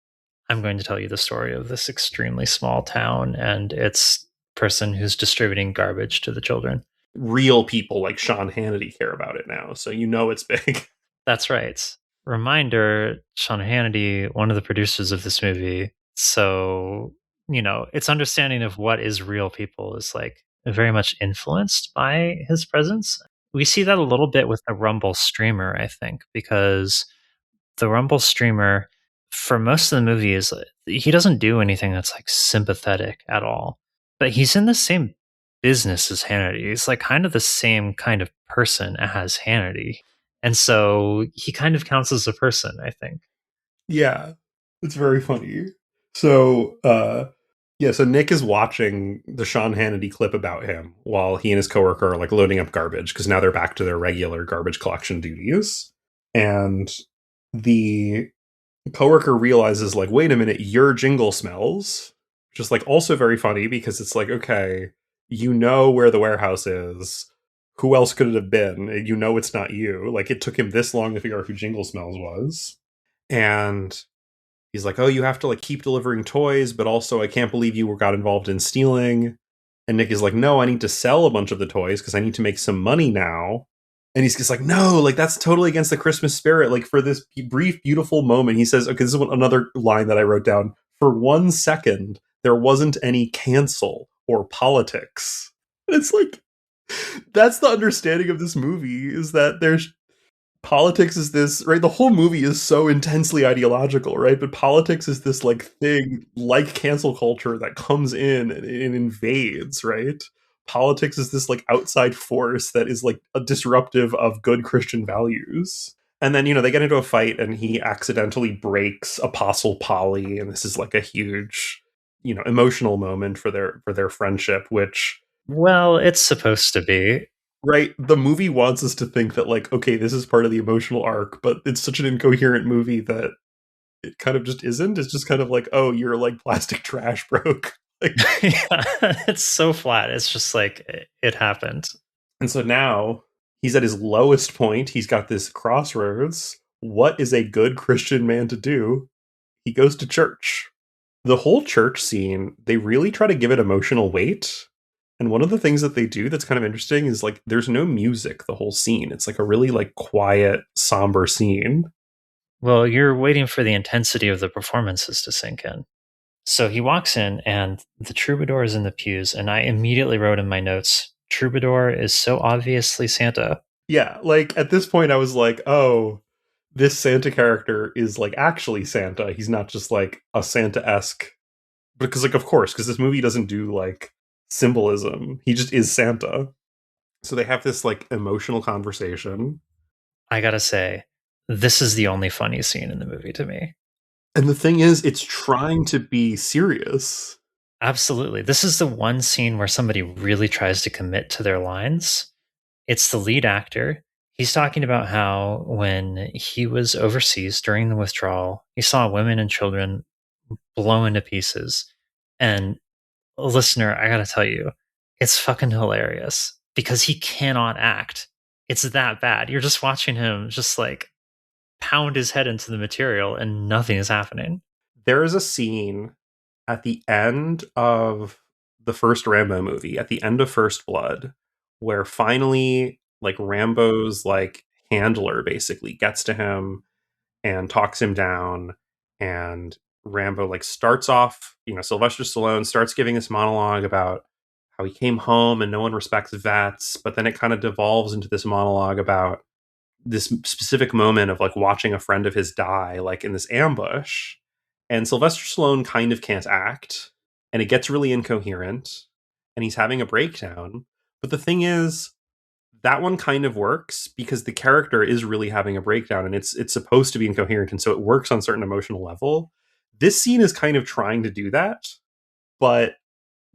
Speaker 7: I'm going to tell you the story of this extremely small town and its person who's distributing garbage to the children.
Speaker 6: Real people like Sean Hannity care about it now, so you know it's big.
Speaker 7: That's right. Reminder, Sean Hannity, one of the producers of this movie. So, its understanding of what is real people is like very much influenced by his presence. We see that a little bit with the Rumble streamer, I think, because the Rumble streamer, for most of the movie, he doesn't do anything that's like sympathetic at all. But he's in the same business as Hannity. He's like kind of the same kind of person as Hannity. And so he kind of counts as a person, I think.
Speaker 6: Yeah, it's very funny. So, so Nick is watching the Sean Hannity clip about him while he and his coworker are like loading up garbage, because now they're back to their regular garbage collection duties. And the coworker realizes, like, wait a minute, your Jingle Smells. Just like also very funny, because it's like, okay, you know where the warehouse is. Who else could it have been? You know it's not you. Like, it took him this long to figure out who Jingle Smells was. And he's like, oh, you have to like keep delivering toys, but also I can't believe you got involved in stealing. And Nick is like, no, I need to sell a bunch of the toys because I need to make some money now. And he's just like, no, like that's totally against the Christmas spirit. Like, for this brief, beautiful moment, he says, okay, this is another line that I wrote down. For 1 second, there wasn't any cancel or politics. And it's like, that's the understanding of this movie, is that there's politics is this, right? The whole movie is so intensely ideological, right? But politics is this like thing, like cancel culture, that comes in and invades, right? Politics is this like outside force that is like a disruptive of good Christian values. And then, they get into a fight and he accidentally breaks Apostle Polly. And this is like a huge, emotional moment for their friendship, which,
Speaker 7: well, it's supposed to be.
Speaker 6: Right. The movie wants us to think that, like, okay, this is part of the emotional arc, but it's such an incoherent movie that it kind of just isn't. It's just kind of like, oh, you're like plastic trash broke. Like,
Speaker 7: yeah, it's so flat. It's just like, it happened.
Speaker 6: And so now he's at his lowest point. He's got this crossroads. What is a good Christian man to do? He goes to church. The whole church scene, they really try to give it emotional weight. And one of the things that they do that's kind of interesting is like there's no music the whole scene. It's like a really like quiet, somber scene.
Speaker 7: Well, you're waiting for the intensity of the performances to sink in. So he walks in and the troubadour is in the pews, and I immediately wrote in my notes, troubadour is so obviously Santa.
Speaker 6: Yeah, like at this point I was like, oh, this Santa character is like actually Santa. He's not just like a Santa-esque. Because like, of course, because this movie doesn't do like symbolism. He just is Santa. So they have this like emotional conversation.
Speaker 7: I gotta say, this is the only funny scene in the movie to me.
Speaker 6: And the thing is, it's trying to be serious.
Speaker 7: Absolutely. This is the one scene where somebody really tries to commit to their lines. It's the lead actor. He's talking about how when he was overseas during the withdrawal, he saw women and children blown to pieces. And listener, I gotta tell you, it's fucking hilarious because he cannot act. It's that bad. You're just watching him just like pound his head into the material and nothing is happening.
Speaker 6: There is a scene at the end of the first Rambo movie, at the end of First Blood, where finally like Rambo's like handler basically gets to him and talks him down, and Rambo like starts off, Sylvester Stallone starts giving this monologue about how he came home and no one respects vets, but then it kind of devolves into this monologue about this specific moment of like watching a friend of his die like in this ambush. And Sylvester Stallone kind of can't act, and it gets really incoherent, and he's having a breakdown. But the thing is, that one kind of works because the character is really having a breakdown, and it's supposed to be incoherent, and so it works on certain emotional level. This scene is kind of trying to do that, but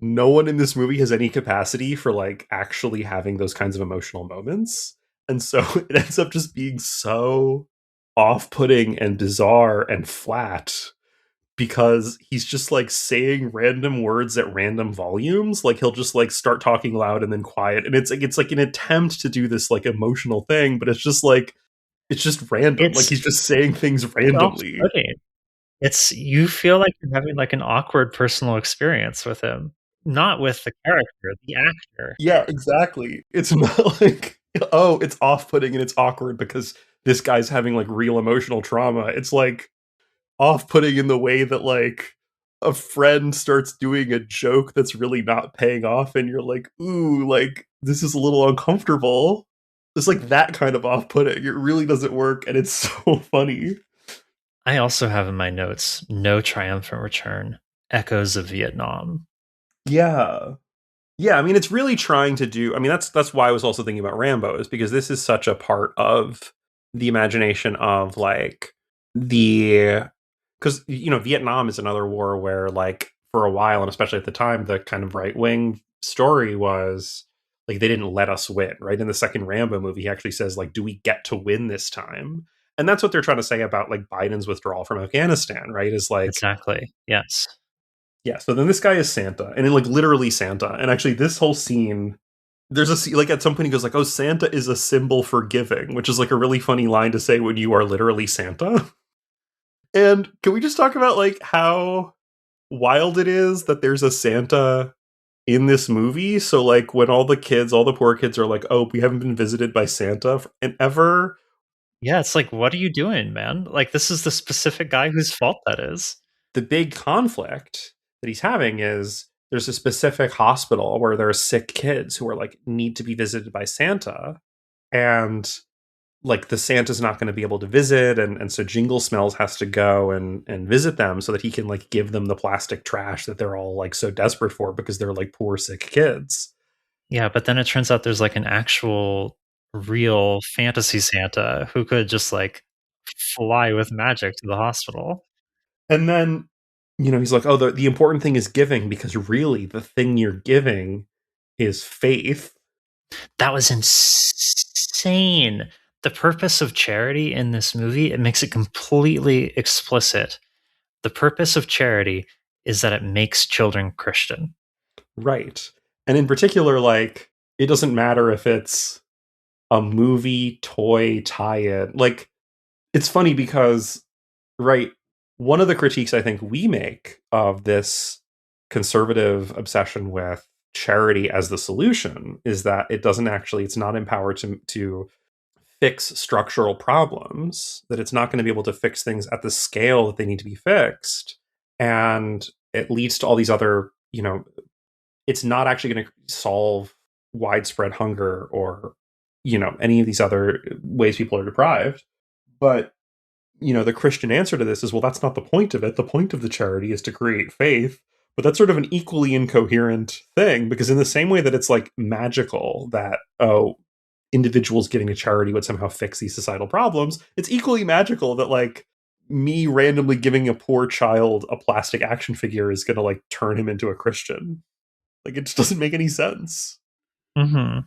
Speaker 6: no one in this movie has any capacity for like actually having those kinds of emotional moments. And so it ends up just being so off-putting and bizarre and flat because he's just like saying random words at random volumes. Like he'll just like start talking loud and then quiet. And it's like an attempt to do this like emotional thing, but it's just like it's just random. Like he's just saying things randomly.
Speaker 7: Off-putting. It's you feel like you're having like an awkward personal experience with him, not with the character, the actor.
Speaker 6: Yeah, exactly. It's not like, oh, it's off-putting and it's awkward because this guy's having like real emotional trauma. It's like off-putting in the way that like a friend starts doing a joke that's really not paying off and you're like, ooh, like this is a little uncomfortable. It's like that kind of off-putting. It really doesn't work and it's so funny.
Speaker 7: I also have in my notes, no triumphant return, echoes of Vietnam.
Speaker 6: Yeah. Yeah, I mean, it's really trying to do. I mean, that's why I was also thinking about Rambo, is because this is such a part of the imagination of like the because Vietnam is another war where like for a while, and especially at the time, the kind of right wing story was like they didn't let us win. Right in the second Rambo movie, he actually says like, "Do we get to win this time?" And that's what they're trying to say about like Biden's withdrawal from Afghanistan. Right? Is like
Speaker 7: Exactly. Yes.
Speaker 6: yeah, so then this guy is Santa, and like literally Santa. And actually, this whole scene, there's a scene, like at some point he goes like, "Oh, Santa is a symbol for giving," which is like a really funny line to say when you are literally Santa. And can we just talk about like how wild it is that there's a Santa in this movie? So like when all the poor kids are like, "Oh, we haven't been visited by Santa and ever."
Speaker 7: Yeah, it's like, what are you doing, man? Like, this is the specific guy whose fault that is.
Speaker 6: The big conflict that he's having is there's a specific hospital where there are sick kids who are like need to be visited by Santa, and like the Santa's not going to be able to visit, and so Jingle Smells has to go and visit them so that he can like give them the plastic trash that they're all like so desperate for because they're like poor sick kids.
Speaker 7: Yeah, but then it turns out there's like an actual real fantasy Santa who could just like fly with magic to the hospital.
Speaker 6: And then he's like, oh, the important thing is giving, because really the thing you're giving is faith.
Speaker 7: That was insane. The purpose of charity in this movie, it makes it completely explicit. The purpose of charity is that it makes children Christian.
Speaker 6: Right. And in particular, like, it doesn't matter if it's a movie, toy, tie-in. Like, it's funny because, right, one of the critiques I think we make of this conservative obsession with charity as the solution is that it's not empowered to fix structural problems, that it's not going to be able to fix things at the scale that they need to be fixed. And it leads to all these other, it's not actually going to solve widespread hunger or, any of these other ways people are deprived. But, the Christian answer to this is, well, that's not the point of it. The point of the charity is to create faith. But that's sort of an equally incoherent thing, because in the same way that it's like magical that, oh, individuals giving a charity would somehow fix these societal problems, it's equally magical that like me randomly giving a poor child a plastic action figure is going to like turn him into a Christian. Like, it just doesn't make any sense.
Speaker 7: Mm-hmm.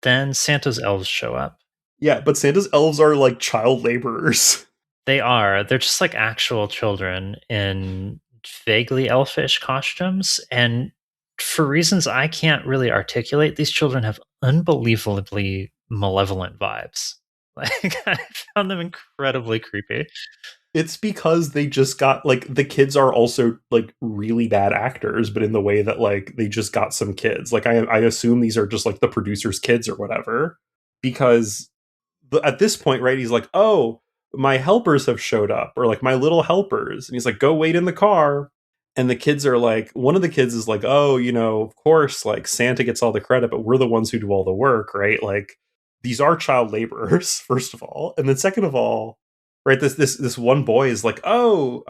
Speaker 7: Then Santa's elves show up.
Speaker 6: Yeah, but Santa's elves are like child laborers.
Speaker 7: They are. They're just like actual children in vaguely elfish costumes. And for reasons I can't really articulate, these children have unbelievably malevolent vibes. Like, I found them incredibly creepy.
Speaker 6: It's because they just got like, the kids are also like really bad actors, but in the way that like they just got some kids. Like I assume these are just like the producer's kids or whatever, because at this point, right, he's like, oh, my helpers have showed up, or like my little helpers. And he's like, go wait in the car. And the kids are like, one of the kids is like, oh, of course, like Santa gets all the credit, but we're the ones who do all the work, right? Like, these are child laborers, first of all. And then second of all, right? This one boy is like, "Oh,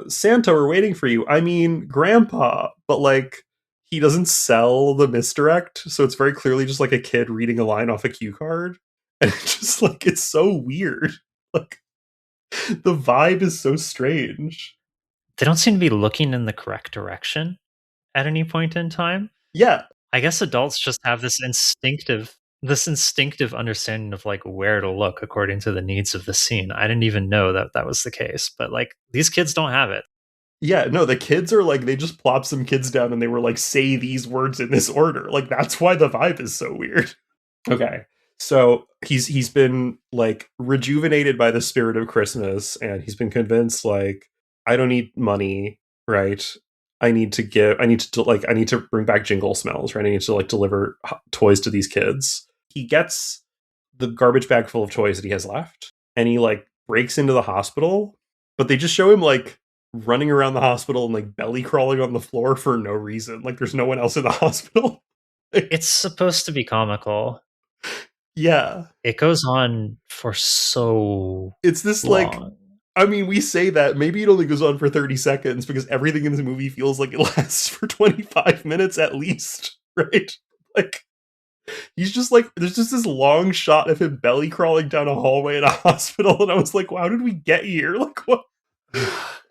Speaker 6: Santa, we're waiting for you. I mean, Grandpa." But like, he doesn't sell the misdirect, so it's very clearly just like a kid reading a line off a cue card, and it's just like it's so weird. Like, the vibe is so strange.
Speaker 7: They don't seem to be looking in the correct direction at any point in time.
Speaker 6: Yeah,
Speaker 7: I guess adults just have this instinctive understanding of like where to look according to the needs of the scene. I didn't even know that that was the case, but like these kids don't have it.
Speaker 6: yeah. No, the kids are like they just plopped some kids down and they were like, "Say these words in this order." Like that's why the vibe is so weird. Okay. So he's been like rejuvenated by the spirit of Christmas, and he's been convinced like I don't need money, right? I need to bring back Jingle Smells, right? I need to like deliver toys to these kids. He gets the garbage bag full of toys that he has left, and he like breaks into the hospital, but they just show him like running around the hospital and like belly crawling on the floor for no reason. Like there's no one else in the hospital.
Speaker 7: It's supposed to be comical.
Speaker 6: Yeah.
Speaker 7: It goes on for so
Speaker 6: It's this
Speaker 7: long.
Speaker 6: like I mean, we say that maybe it only goes on for 30 seconds because everything in this movie feels like it lasts for 25 minutes at least, right? Like, he's just like, there's just this long shot of him belly crawling down a hallway in a hospital, and I was like, wow, how did we get here? Like, what?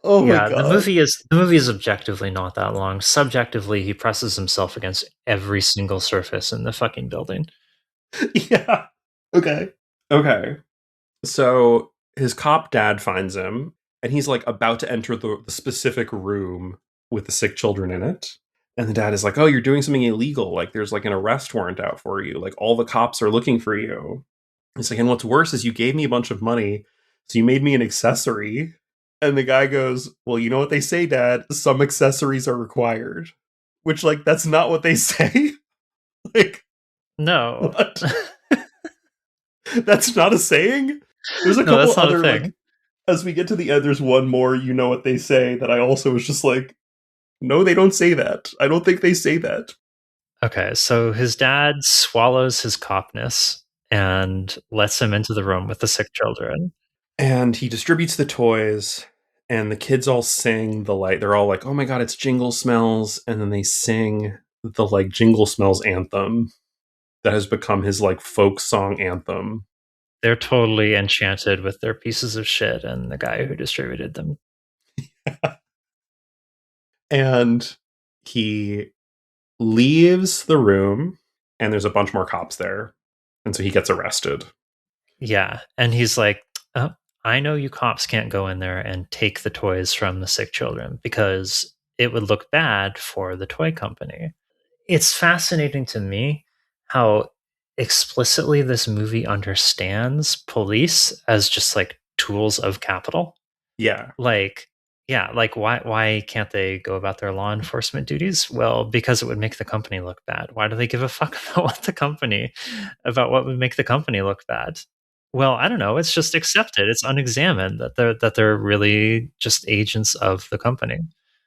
Speaker 6: Oh my
Speaker 7: Yeah,
Speaker 6: god.
Speaker 7: the movie is objectively not that long. Subjectively, he presses himself against every single surface in the fucking building.
Speaker 6: Yeah. Okay. Okay. So his cop dad finds him, and he's like about to enter the specific room with the sick children in it. And the dad is like, "Oh, you're doing something illegal. Like there's like an arrest warrant out for you. Like all the cops are looking for you." He's like, "And what's worse is you gave me a bunch of money, so you made me an accessory." And the guy goes, "Well, you know what they say, Dad? Some accessories are required." Which, like, that's not what they say. Like,
Speaker 7: No.
Speaker 6: what? That's not a saying? There's a
Speaker 7: No,
Speaker 6: couple
Speaker 7: that's not a
Speaker 6: other,
Speaker 7: thing.
Speaker 6: like, as we get to the end, there's one more, you know what they say, that I also was just like, no, they don't say that. I don't think they say that.
Speaker 7: Okay, so his dad swallows his copness and lets him into the room with the sick children.
Speaker 6: And he distributes the toys, and the kids all sing the like, they're all like, oh my god, it's Jingle Smells. And then they sing the like Jingle Smells anthem that has become his like folk song anthem.
Speaker 7: They're totally enchanted with their pieces of shit and the guy who distributed them.
Speaker 6: And he leaves the room, and there's a bunch more cops there. And so he gets arrested.
Speaker 7: Yeah, and he's like, oh, I know you cops can't go in there and take the toys from the sick children because it would look bad for the toy company. It's fascinating to me how explicitly this movie understands police as just like tools of capital.
Speaker 6: Yeah.
Speaker 7: Like, yeah, like why can't they go about their law enforcement duties? Well, because it would make the company look bad. Why do they give a fuck about what would make the company look bad? Well, I don't know. It's just accepted. It's unexamined that they're really just agents of the company.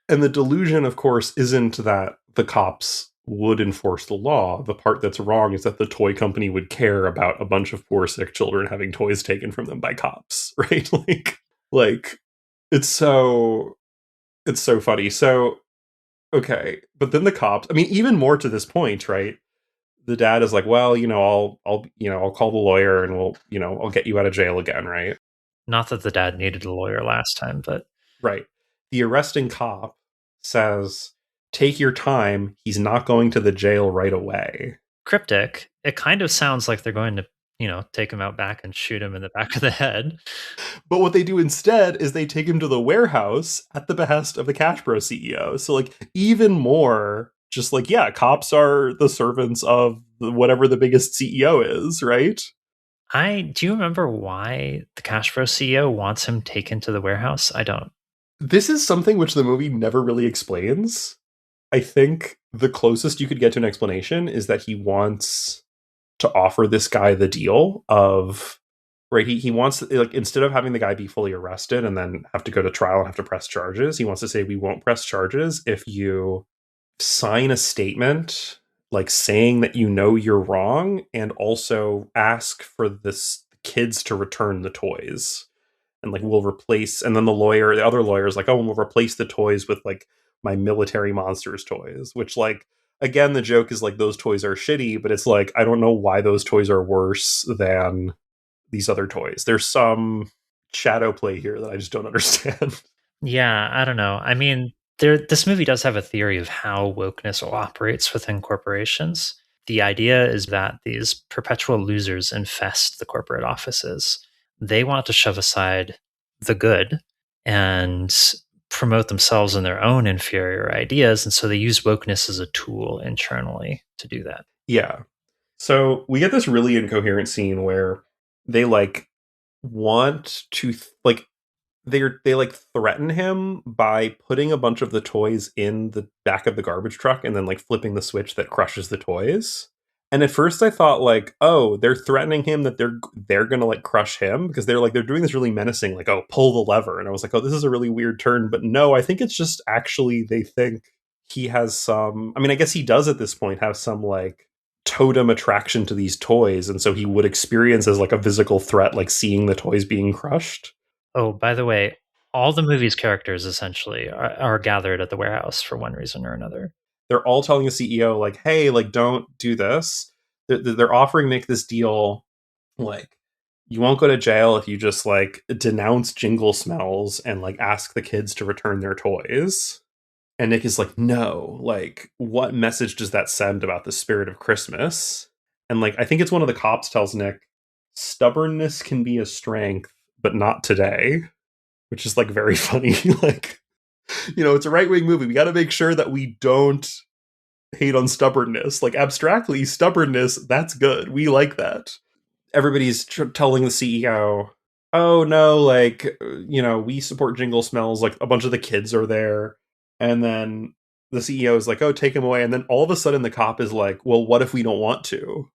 Speaker 6: And the delusion, of course, isn't that the cops would enforce the law. The part that's wrong is that the toy company would care about a bunch of poor sick children having toys taken from them by cops, right? like it's so funny. So okay, but then the cops, I mean, even more to this point, right? The dad is like, well, I'll call the lawyer and I'll get you out of jail again, right?
Speaker 7: Not that the dad needed a lawyer last time, but
Speaker 6: Right. The arresting cop says, take your time. He's not going to the jail right away.
Speaker 7: cryptic. It kind of sounds like they're going to, take him out back and shoot him in the back of the head.
Speaker 6: But what they do instead is they take him to the warehouse at the behest of the Cash Bro CEO. So, like, even more just like, yeah, cops are the servants of whatever the biggest CEO is, right?
Speaker 7: Do you remember why the Cash Bro CEO wants him taken to the warehouse? I don't.
Speaker 6: This is something which the movie never really explains. I think the closest you could get to an explanation is that he wants to offer this guy the deal of, right, he wants, like, instead of having the guy be fully arrested and then have to go to trial and have to press charges, he wants to say, we won't press charges if you sign a statement like saying that you know you're wrong and also ask for this kids to return the toys. and like we'll replace, and then the other lawyer is like, oh, and we'll replace the toys with like my military monsters toys, which like again the joke is like those toys are shitty, but it's like I don't know why those toys are worse than these other toys. There's some shadow play here that I just don't understand.
Speaker 7: Yeah, I don't know. I mean, this movie does have a theory of how wokeness operates within corporations. The idea is that these perpetual losers infest the corporate offices. They want to shove aside the good and promote themselves and their own inferior ideas. And so they use wokeness as a tool internally to do that.
Speaker 6: Yeah. So we get this really incoherent scene where they like want to like they like threaten him by putting a bunch of the toys in the back of the garbage truck and then like flipping the switch that crushes the toys. And at first I thought like, oh, they're threatening him that they're gonna like crush him because they're doing this really menacing, like, oh, pull the lever. And I was like, oh, this is a really weird turn. But no, I think it's just actually they think he has some, I mean, I guess he does at this point have some like totem attraction to these toys, and so he would experience as like a physical threat, like seeing the toys being crushed.
Speaker 7: Oh, by the way, all the movie's characters essentially are gathered at the warehouse for one reason or another.
Speaker 6: They're all telling the CEO like, hey, like don't do this. They're offering Nick this deal, like you won't go to jail if you just like denounce Jingle Smells and like ask the kids to return their toys. And Nick is like, no, like, what message does that send about the spirit of Christmas? And like, I think it's one of the cops tells Nick, stubbornness can be a strength, but not today, which is like very funny. Like, you know, it's a right wing movie. We got to make sure that we don't hate on stubbornness. Like, abstractly, stubbornness, that's good. We like that. Everybody's telling the CEO, oh no, like, you know, we support Jingle Smells. Like, a bunch of the kids are there. And then the CEO is like, oh, take him away. And then all of a sudden the cop is like, well, what if we don't want to?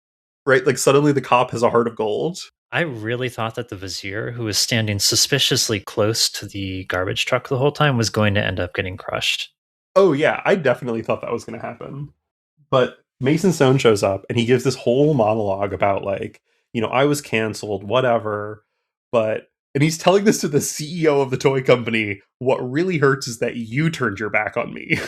Speaker 6: Right? Like suddenly the cop has a heart of gold.
Speaker 7: I really thought that the vizier, who was standing suspiciously close to the garbage truck the whole time, was going to end up getting crushed.
Speaker 6: Oh, yeah. I definitely thought that was going to happen. But Mason Stone shows up and he gives this whole monologue about like, you know, I was canceled, whatever. And he's telling this to the CEO of the toy company. What really hurts is that you turned your back on me.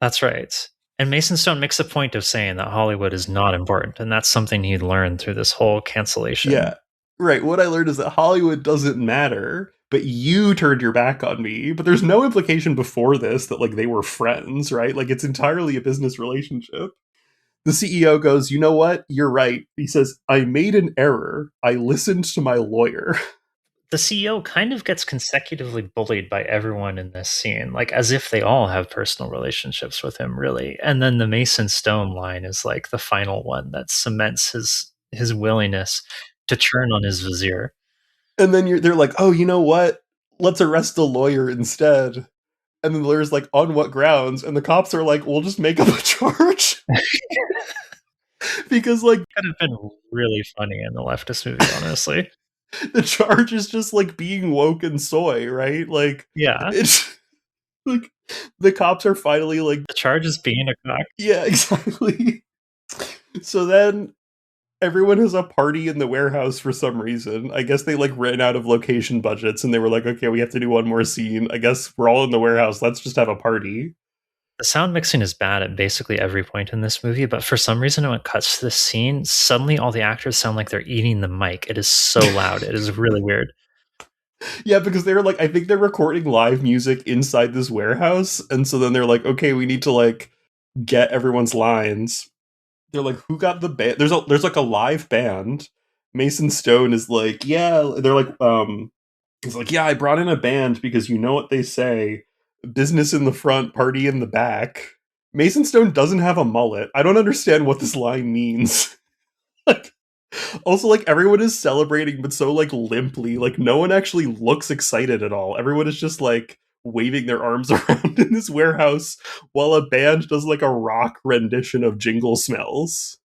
Speaker 7: That's right. And Mason Stone makes a point of saying that Hollywood is not important. And that's something he learned through this whole cancellation.
Speaker 6: Yeah, right. What I learned is that Hollywood doesn't matter, but you turned your back on me. But there's no implication before this that like they were friends, right? Like it's entirely a business relationship. The CEO goes, you know what? You're right. He says, I made an error. I listened to my lawyer.
Speaker 7: The CEO kind of gets consecutively bullied by everyone in this scene, like as if they all have personal relationships with him, really. And then the Mason Stone line is like the final one that cements his willingness to turn on his vizier.
Speaker 6: And then they're like, oh, you know what? Let's arrest the lawyer instead. And then the lawyer's like, on what grounds? And the cops are like, we'll just make up a charge. Because like,
Speaker 7: Could have been really funny in the leftist movie, honestly.
Speaker 6: the charge is just like being woke and soy, right? Like,
Speaker 7: Yeah.
Speaker 6: it's like the cops are finally like,
Speaker 7: The charge is being a cock.
Speaker 6: yeah, exactly. So then everyone has a party in the warehouse for some reason. I guess they like ran out of location budgets and they were like, okay, we have to do one more scene. I guess we're all in the warehouse. Let's just have a party.
Speaker 7: The sound mixing is bad at basically every point in this movie, but for some reason when it cuts to this scene, suddenly all the actors sound like they're eating the mic. It is so loud. It is really weird.
Speaker 6: Yeah, because they're like, I think they're recording live music inside this warehouse. And so then they're like, okay, we need to like get everyone's lines. They're like, who got the band? There's like a live band. Mason Stone is like, yeah, they're like, he's like, yeah, I brought in a band because you know what they say, business in the front, party in the back. Mason Stone doesn't have a mullet. I don't understand what this line means. Like, also, like, everyone is celebrating, but so, like, limply. Like, no one actually looks excited at all. Everyone is just, like, waving their arms around in this warehouse while a band does, like, a rock rendition of Jingle Smells.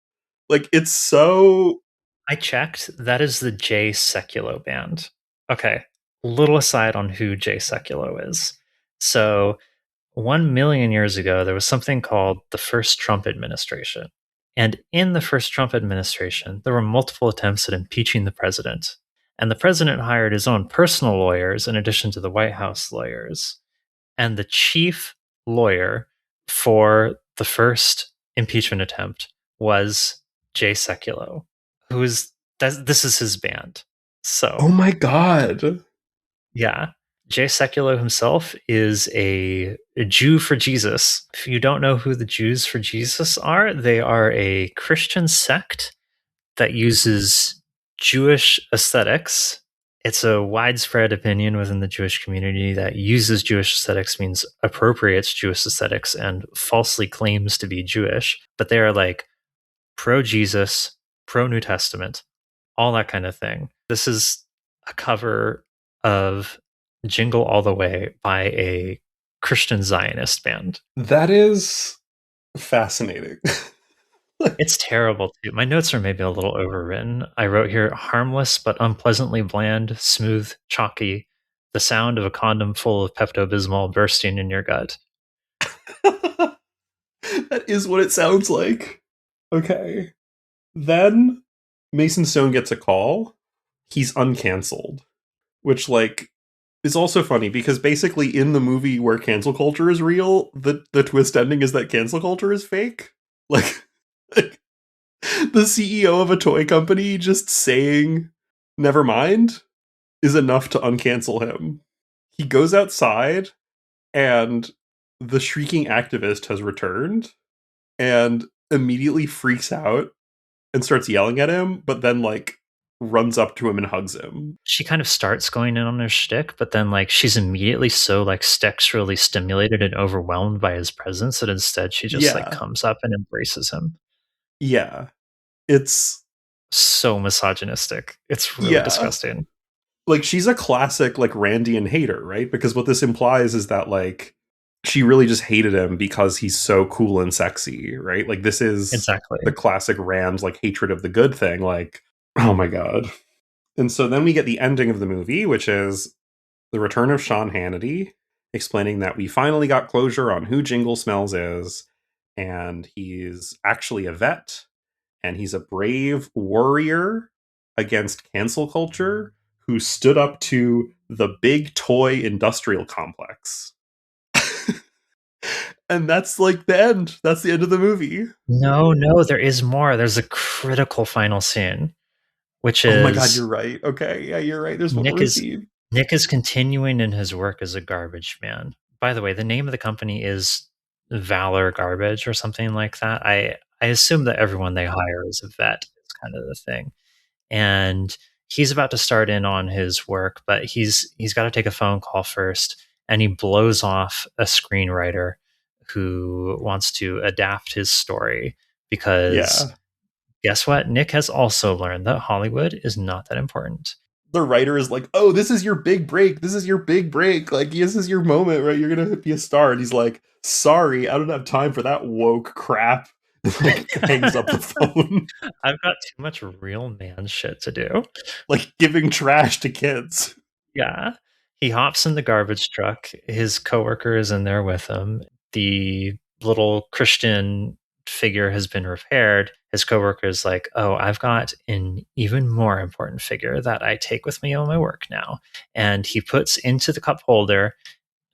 Speaker 6: Like, it's so...
Speaker 7: I checked. That is the Jay Sekulow band. Okay. Little aside on who Jay Sekulow is. So, 1,000,000 years ago, there was something called the First Trump administration. And in the first Trump administration, there were multiple attempts at impeaching the president. And the president hired his own personal lawyers in addition to the White House lawyers. And the chief lawyer for the first impeachment attempt was Jay Sekulow, this is his band. So,
Speaker 6: Oh my God.
Speaker 7: yeah. Jay Sekulow himself is a Jew for Jesus. If you don't know who the Jews for Jesus are, they are a Christian sect that uses Jewish aesthetics. It's a widespread opinion within the Jewish community that uses Jewish aesthetics means appropriates Jewish aesthetics and falsely claims to be Jewish. But they are like pro-Jesus, pro-New Testament, all that kind of thing. This is a cover of Jingle All the Way by a Christian Zionist band.
Speaker 6: That is fascinating.
Speaker 7: It's terrible too. My notes are maybe a little overwritten. I wrote here harmless but unpleasantly bland, smooth, chalky, the sound of a condom full of Pepto-Bismol bursting in your gut.
Speaker 6: That is what it sounds like. Okay. Then Mason Stone gets a call. He's uncanceled, which like is also funny because basically in the movie where cancel culture is real, the twist ending is that cancel culture is fake. Like the CEO of a toy company just saying never mind is enough to uncancel him. He goes outside and the shrieking activist has returned and immediately freaks out and starts yelling at him, but then like runs up to him and hugs him.
Speaker 7: She kind of starts going in on her shtick, but then like she's immediately so like sexually stimulated and overwhelmed by his presence that instead she just like comes up and embraces him.
Speaker 6: Yeah. It's
Speaker 7: so misogynistic. It's really disgusting.
Speaker 6: Like she's a classic like Randian hater, right? Because what this implies is that like she really just hated him because he's so cool and sexy, right? Like this is
Speaker 7: exactly
Speaker 6: the classic Rand's like hatred of the good thing. Like, oh my God. And so then we get the ending of the movie, which is the return of Sean Hannity, explaining that we finally got closure on who Jingle Smells is, and he's actually a vet, and he's a brave warrior against cancel culture who stood up to the big toy industrial complex. And that's like the end. That's the end of the movie.
Speaker 7: No, there is more. There's a critical final scene, which is...
Speaker 6: Oh my God, you're right. Okay, yeah, you're right. There's one more scene.
Speaker 7: Nick is continuing in his work as a garbage man. By the way, the name of the company is Valor Garbage or something like that. I assume that everyone they hire is a vet. It's kind of the thing. And he's about to start in on his work, but he's got to take a phone call first, and he blows off a screenwriter who wants to adapt his story because guess what? Nick has also learned that Hollywood is not that important.
Speaker 6: The writer is like, oh, this is your big break. This is your big break. Like, this is your moment, right? You're going to be a star. And he's like, sorry, I don't have time for that woke crap. Like, hangs up the phone.
Speaker 7: I've got too much real man shit to do.
Speaker 6: Like giving trash to kids.
Speaker 7: Yeah. He hops in the garbage truck. His coworker is in there with him. The little Christian figure has been repaired. His coworker is like, oh, I've got an even more important figure that I take with me on my work now. And he puts into the cup holder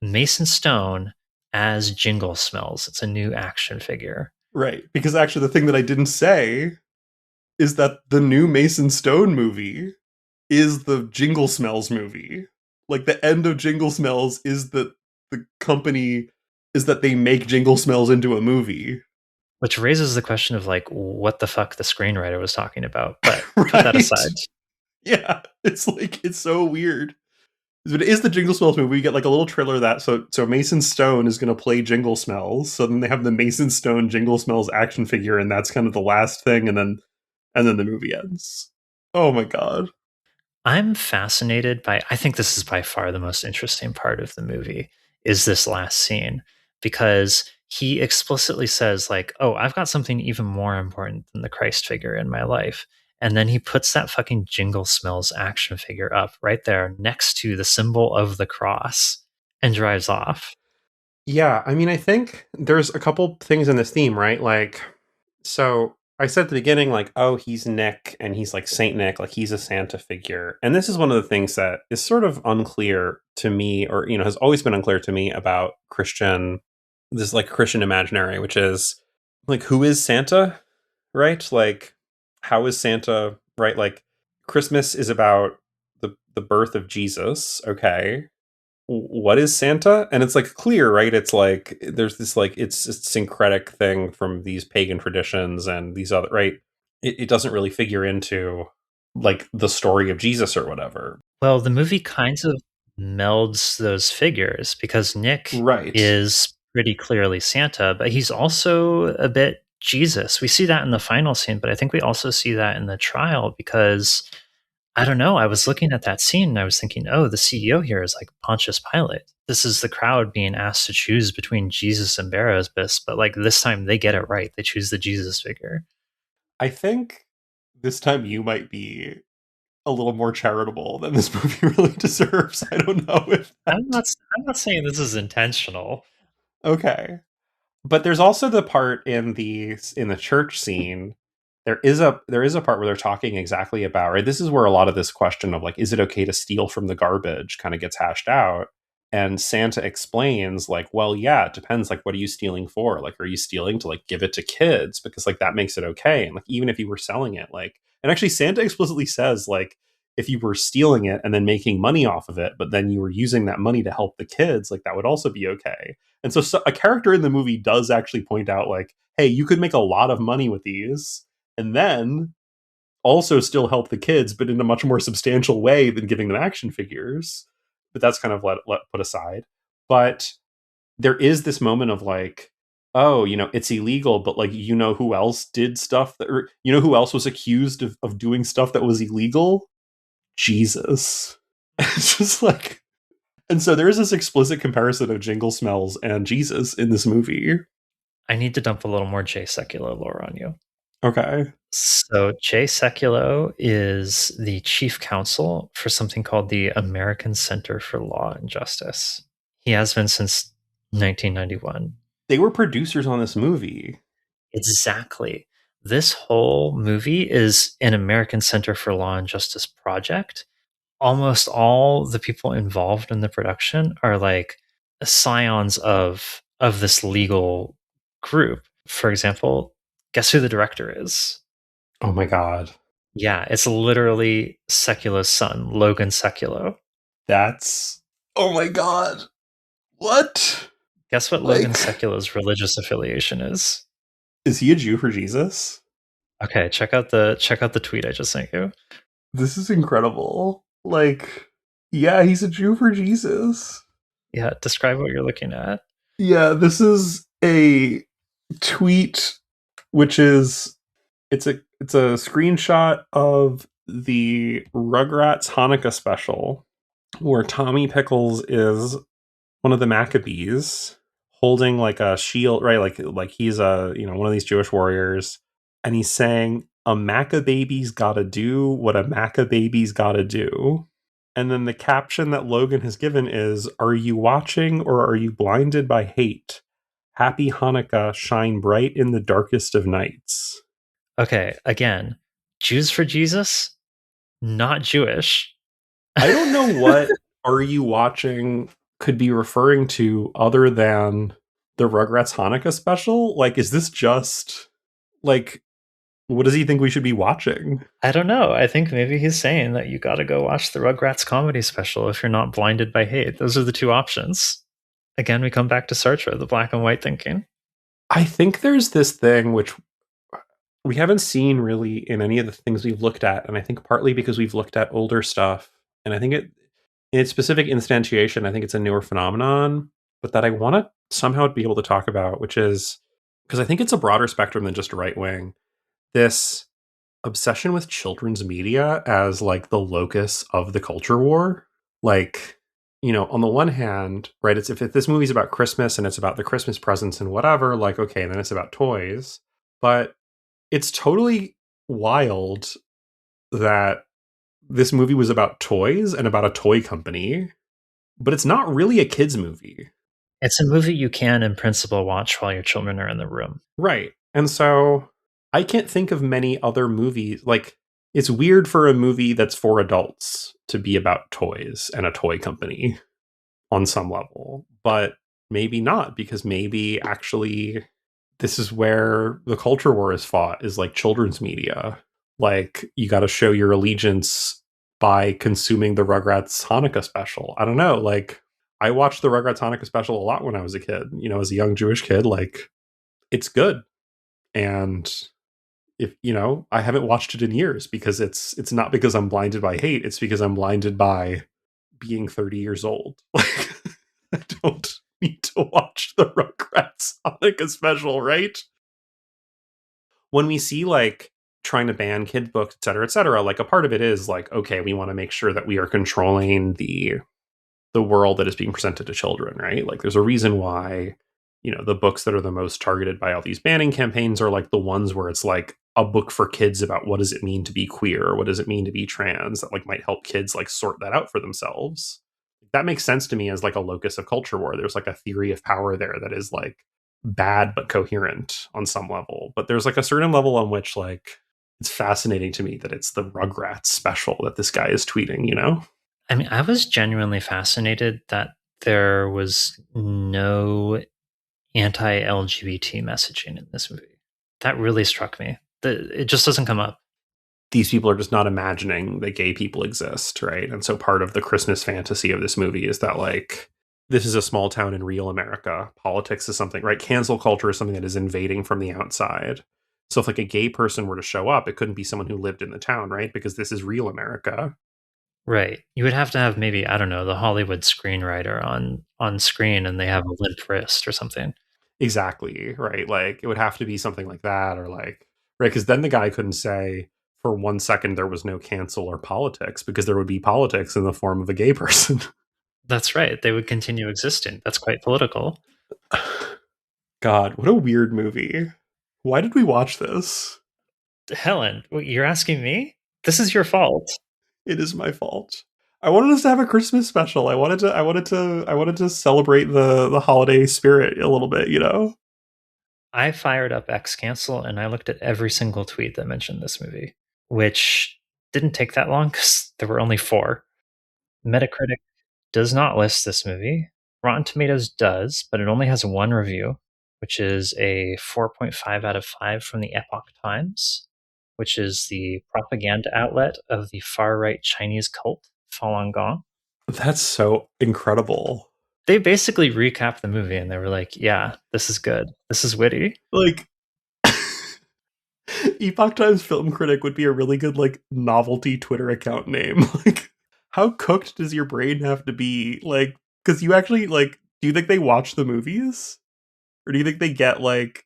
Speaker 7: Mason Stone as Jingle Smells. It's a new action figure.
Speaker 6: Right. Because actually the thing that I didn't say is that the new Mason Stone movie is the Jingle Smells movie. Like the end of Jingle Smells is that the company is that they make Jingle Smells into a movie.
Speaker 7: Which raises the question of like what the fuck the screenwriter was talking about. But right? Put that aside.
Speaker 6: Yeah. It's like it's so weird. But it is the Jingle Smells movie. We get like a little trailer of that. So Mason Stone is going to play Jingle Smells. So then they have the Mason Stone Jingle Smells action figure, and that's kind of the last thing, and then the movie ends. Oh my God.
Speaker 7: I'm fascinated by, I think this is by far the most interesting part of the movie, is this last scene, because he explicitly says like, oh, I've got something even more important than the Christ figure in my life. And then he puts that fucking Jingle Smells action figure up right there next to the symbol of the cross and drives off.
Speaker 6: Yeah, I mean, I think there's a couple things in this theme, right? Like, so I said at the beginning, like, oh, he's Nick and he's like Saint Nick, like he's a Santa figure. And this is one of the things that is sort of unclear to me, or, has always been unclear to me about this like Christian imaginary, which is like, who is Santa, right? Like, how is Santa, right? Like, Christmas is about the birth of Jesus, okay. What is Santa? And it's like clear, right? It's like there's this like it's a syncretic thing from these pagan traditions and these other, right? It doesn't really figure into like the story of Jesus or whatever.
Speaker 7: Well, the movie kinds of melds those figures because Nick
Speaker 6: Right.
Speaker 7: is pretty clearly Santa, but he's also a bit Jesus. We see that in the final scene, but I think we also see that in the trial because I don't know. I was looking at that scene and I was thinking, oh, the CEO here is like Pontius Pilate. This is the crowd being asked to choose between Jesus and Barabbas, but like this time they get it right. They choose the Jesus figure.
Speaker 6: I think this time you might be a little more charitable than this movie really deserves. I don't know if
Speaker 7: I'm not saying this is intentional.
Speaker 6: okay. But there's also the part in the church scene. There is a part where they're talking exactly about, right. This is where a lot of this question of like, is it okay to steal from the garbage kind of gets hashed out. And Santa explains like, well, yeah, it depends. Like, what are you stealing for? Like, are you stealing to like give it to kids because like that makes it okay? And like, even if you were selling it, like, and actually Santa explicitly says like, if you were stealing it and then making money off of it, but then you were using that money to help the kids, like that would also be okay. And so a character in the movie does actually point out like, hey, you could make a lot of money with these and then also still help the kids, but in a much more substantial way than giving them action figures. But that's kind of let put aside. But there is this moment of like, oh, it's illegal, but like, who else did stuff that, or who else was accused of doing stuff that was illegal? Jesus. It's just like, and so there is this explicit comparison of Jingle Smells and Jesus in this movie.
Speaker 7: I need to dump a little more Jay Sekulow lore on you.
Speaker 6: Okay.
Speaker 7: So Jay Sekulow is the chief counsel for something called the American Center for Law and Justice. He has been since 1991.
Speaker 6: They were producers on this movie.
Speaker 7: Exactly. This whole movie is an American Center for Law and Justice project. Almost all the people involved in the production are like scions of this legal group. For example, guess who the director is?
Speaker 6: Oh my God.
Speaker 7: Yeah, it's literally Sekulow's son, Logan Sekulow.
Speaker 6: That's, oh my God. What?
Speaker 7: Guess what Logan Sekulow's religious affiliation is?
Speaker 6: Is he a Jew for Jesus?
Speaker 7: Okay, check out the tweet I just sent you.
Speaker 6: This is incredible. Like, yeah, he's a Jew for Jesus.
Speaker 7: Yeah, describe what you're looking at.
Speaker 6: Yeah, this is a tweet, which is it's a screenshot of the Rugrats Hanukkah special, where Tommy Pickles is one of the Maccabees holding like a shield, right? Like he's a one of these Jewish warriors, and he's saying, "A Maccabee's gotta do what a Maccabee's gotta do." And then the caption that Logan has given is, "Are you watching or are you blinded by hate? Happy Hanukkah, shine bright in the darkest of nights."
Speaker 7: Okay, again, Jews for Jesus, not Jewish.
Speaker 6: I don't know what "Are you watching" could be referring to other than the Rugrats Hanukkah special. Like, is this just like, what does he think we should be watching?
Speaker 7: I don't know. I think maybe he's saying that you got to go watch the Rugrats comedy special if you're not blinded by hate. Those are the two options. Again, we come back to Sartre, the black and white thinking.
Speaker 6: I think there's this thing which we haven't seen really in any of the things we've looked at, and I think partly because we've looked at older stuff, and I think in its specific instantiation, I think it's a newer phenomenon, but that I want to somehow be able to talk about, which is because I think it's a broader spectrum than just right wing. This obsession with children's media as like the locus of the culture war. Like, on the one hand, right, it's if this movie's about Christmas and it's about the Christmas presents and whatever, like, okay, then it's about toys. But it's totally wild that this movie was about toys and about a toy company, but it's not really a kid's movie.
Speaker 7: It's a movie you can, in principle, watch while your children are in the room.
Speaker 6: Right. And so I can't think of many other movies. Like, it's weird for a movie that's for adults to be about toys and a toy company on some level, but maybe not, because maybe actually this is where the culture war is fought, is like children's media. Like, you got to show your allegiance by consuming the Rugrats Hanukkah special. I don't know. Like, I watched the Rugrats Hanukkah special a lot when I was a kid, as a young Jewish kid. Like, it's good. And if I haven't watched it in years, because it's not because I'm blinded by hate, it's because I'm blinded by being 30 years old. Like, I don't need to watch the Rugrats Hanukkah special, right? When we see like trying to ban kid books, et cetera, like a part of it is like, okay, we want to make sure that we are controlling the world that is being presented to children, right? Like, there's a reason why the books that are the most targeted by all these banning campaigns are like the ones where it's like a book for kids about what does it mean to be queer, or what does it mean to be trans, that like might help kids like sort that out for themselves. That makes sense to me as like a locus of culture war. There's like a theory of power there that is like bad but coherent on some level. But there's like a certain level on which like it's fascinating to me that it's the Rugrats special that this guy is tweeting.
Speaker 7: I mean, I was genuinely fascinated that there was no anti-LGBT messaging in this movie. That really struck me. It just doesn't come up.
Speaker 6: These people are just not imagining that gay people exist, right? And so part of the Christmas fantasy of this movie is that like, this is a small town in real America. Politics is something, right? Cancel culture is something that is invading from the outside. So if like a gay person were to show up, it couldn't be someone who lived in the town, right? Because this is real America.
Speaker 7: Right. You would have to have maybe, I don't know, the Hollywood screenwriter on screen, and they have a limp wrist or something.
Speaker 6: Exactly, right? Like, it would have to be something like that, or like, right? Because then the guy couldn't say for 1 second there was no cancel or politics, because there would be politics in the form of a gay person.
Speaker 7: That's right. They would continue existing. That's quite political.
Speaker 6: God, what a weird movie. Why did we watch this?
Speaker 7: Helen, you're asking me? This is your fault.
Speaker 6: It is my fault. I wanted us to have a Christmas special. I wanted to celebrate the holiday spirit a little bit,
Speaker 7: I fired up X Cancel and I looked at every single tweet that mentioned this movie, which didn't take that long because there were only 4. Metacritic does not list this movie. Rotten Tomatoes does, but it only has 1 review, which is a 4.5 out of 5 from the Epoch Times, which is the propaganda outlet of the far-right Chinese cult Falun Gong.
Speaker 6: That's so incredible.
Speaker 7: They basically recapped the movie and they were like, yeah, this is good. This is witty.
Speaker 6: Like, Epoch Times film critic would be a really good like novelty Twitter account name. Like, how cooked does your brain have to be? Like, because you actually like, do you think they watch the movies, or do you think they get like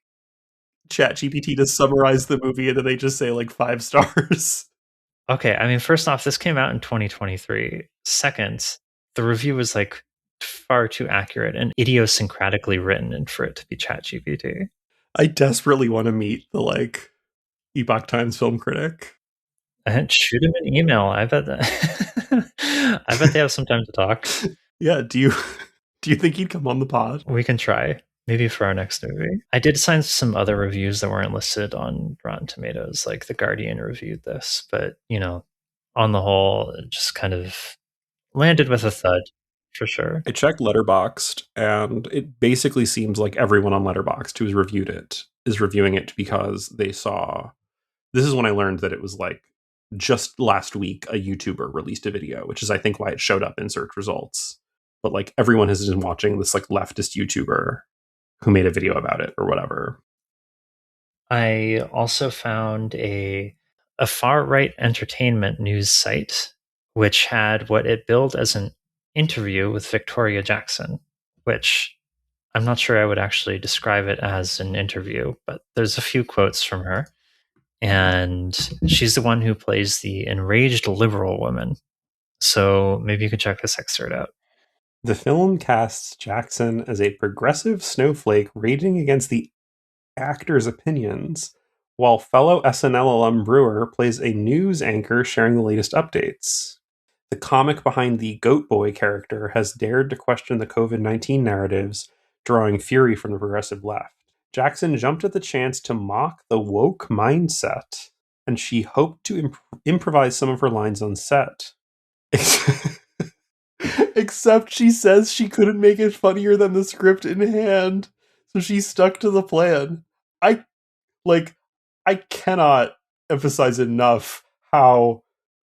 Speaker 6: ChatGPT to summarize the movie and then they just say like 5 stars?
Speaker 7: Okay, I mean, first off, this came out in 2023. Second, the review was like far too accurate and idiosyncratically written and for it to be ChatGPT.
Speaker 6: I desperately want to meet the like Epoch Times film critic.
Speaker 7: And shoot him an email. I bet I bet they have some time to talk.
Speaker 6: Yeah, do you think he'd come on the pod?
Speaker 7: We can try. Maybe for our next movie. I did find some other reviews that weren't listed on Rotten Tomatoes, like The Guardian reviewed this, but on the whole, it just kind of landed with a thud, for sure.
Speaker 6: I checked Letterboxd, and it basically seems like everyone on Letterboxd who's reviewed it is reviewing it because they saw. This is when I learned that it was like just last week a YouTuber released a video, which is I think why it showed up in search results. But like everyone has been watching this like leftist YouTuber who made a video about it or whatever.
Speaker 7: I also found a far-right entertainment news site which had what it billed as an interview with Victoria Jackson, which I'm not sure I would actually describe it as an interview, but there's a few quotes from her. And she's the one who plays the enraged liberal woman. So maybe you could check this excerpt out.
Speaker 6: The film casts Jackson as a progressive snowflake raging against the actor's opinions, while fellow SNL alum Brewer plays a news anchor sharing the latest updates. The comic behind the Goat Boy character has dared to question the COVID-19 narratives, drawing fury from the progressive left. Jackson jumped at the chance to mock the woke mindset, and she hoped to improvise some of her lines on set. Except she says she couldn't make it funnier than the script in hand, so she stuck to the plan. I I cannot emphasize enough how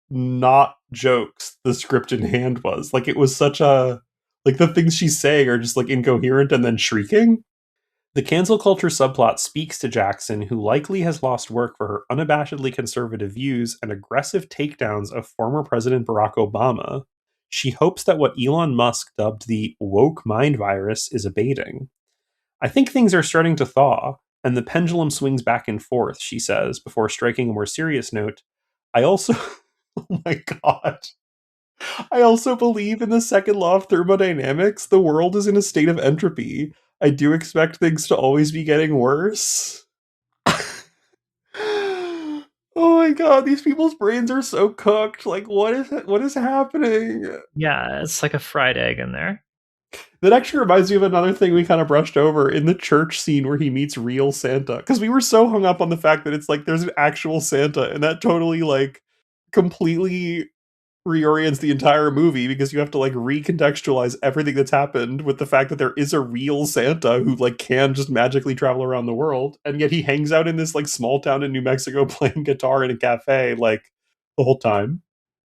Speaker 6: not jokes the script in hand was. Like, it was such a, like, the things she's saying are just like incoherent and then shrieking. The cancel culture subplot speaks to Jackson, who likely has lost work for her unabashedly conservative views and aggressive takedowns of former President Barack Obama. She hopes that what Elon Musk dubbed the woke mind virus is abating. I think things are starting to thaw, and the pendulum swings back and forth, she says, before striking a more serious note. I also, oh my god, I also believe in the second law of thermodynamics. The world is in a state of entropy. I do expect things to always be getting worse. Oh my god, these people's brains are so cooked. Like, what is happening?
Speaker 7: Yeah, it's like a fried egg in there.
Speaker 6: That actually reminds me of another thing we kind of brushed over in the church scene where he meets real Santa. Because we were so hung up on the fact that it's like there's an actual Santa, and that totally like completely reorients the entire movie, because you have to like recontextualize everything that's happened with the fact that there is a real Santa who like can just magically travel around the world, and yet he hangs out in this like small town in New Mexico playing guitar in a cafe like the whole time.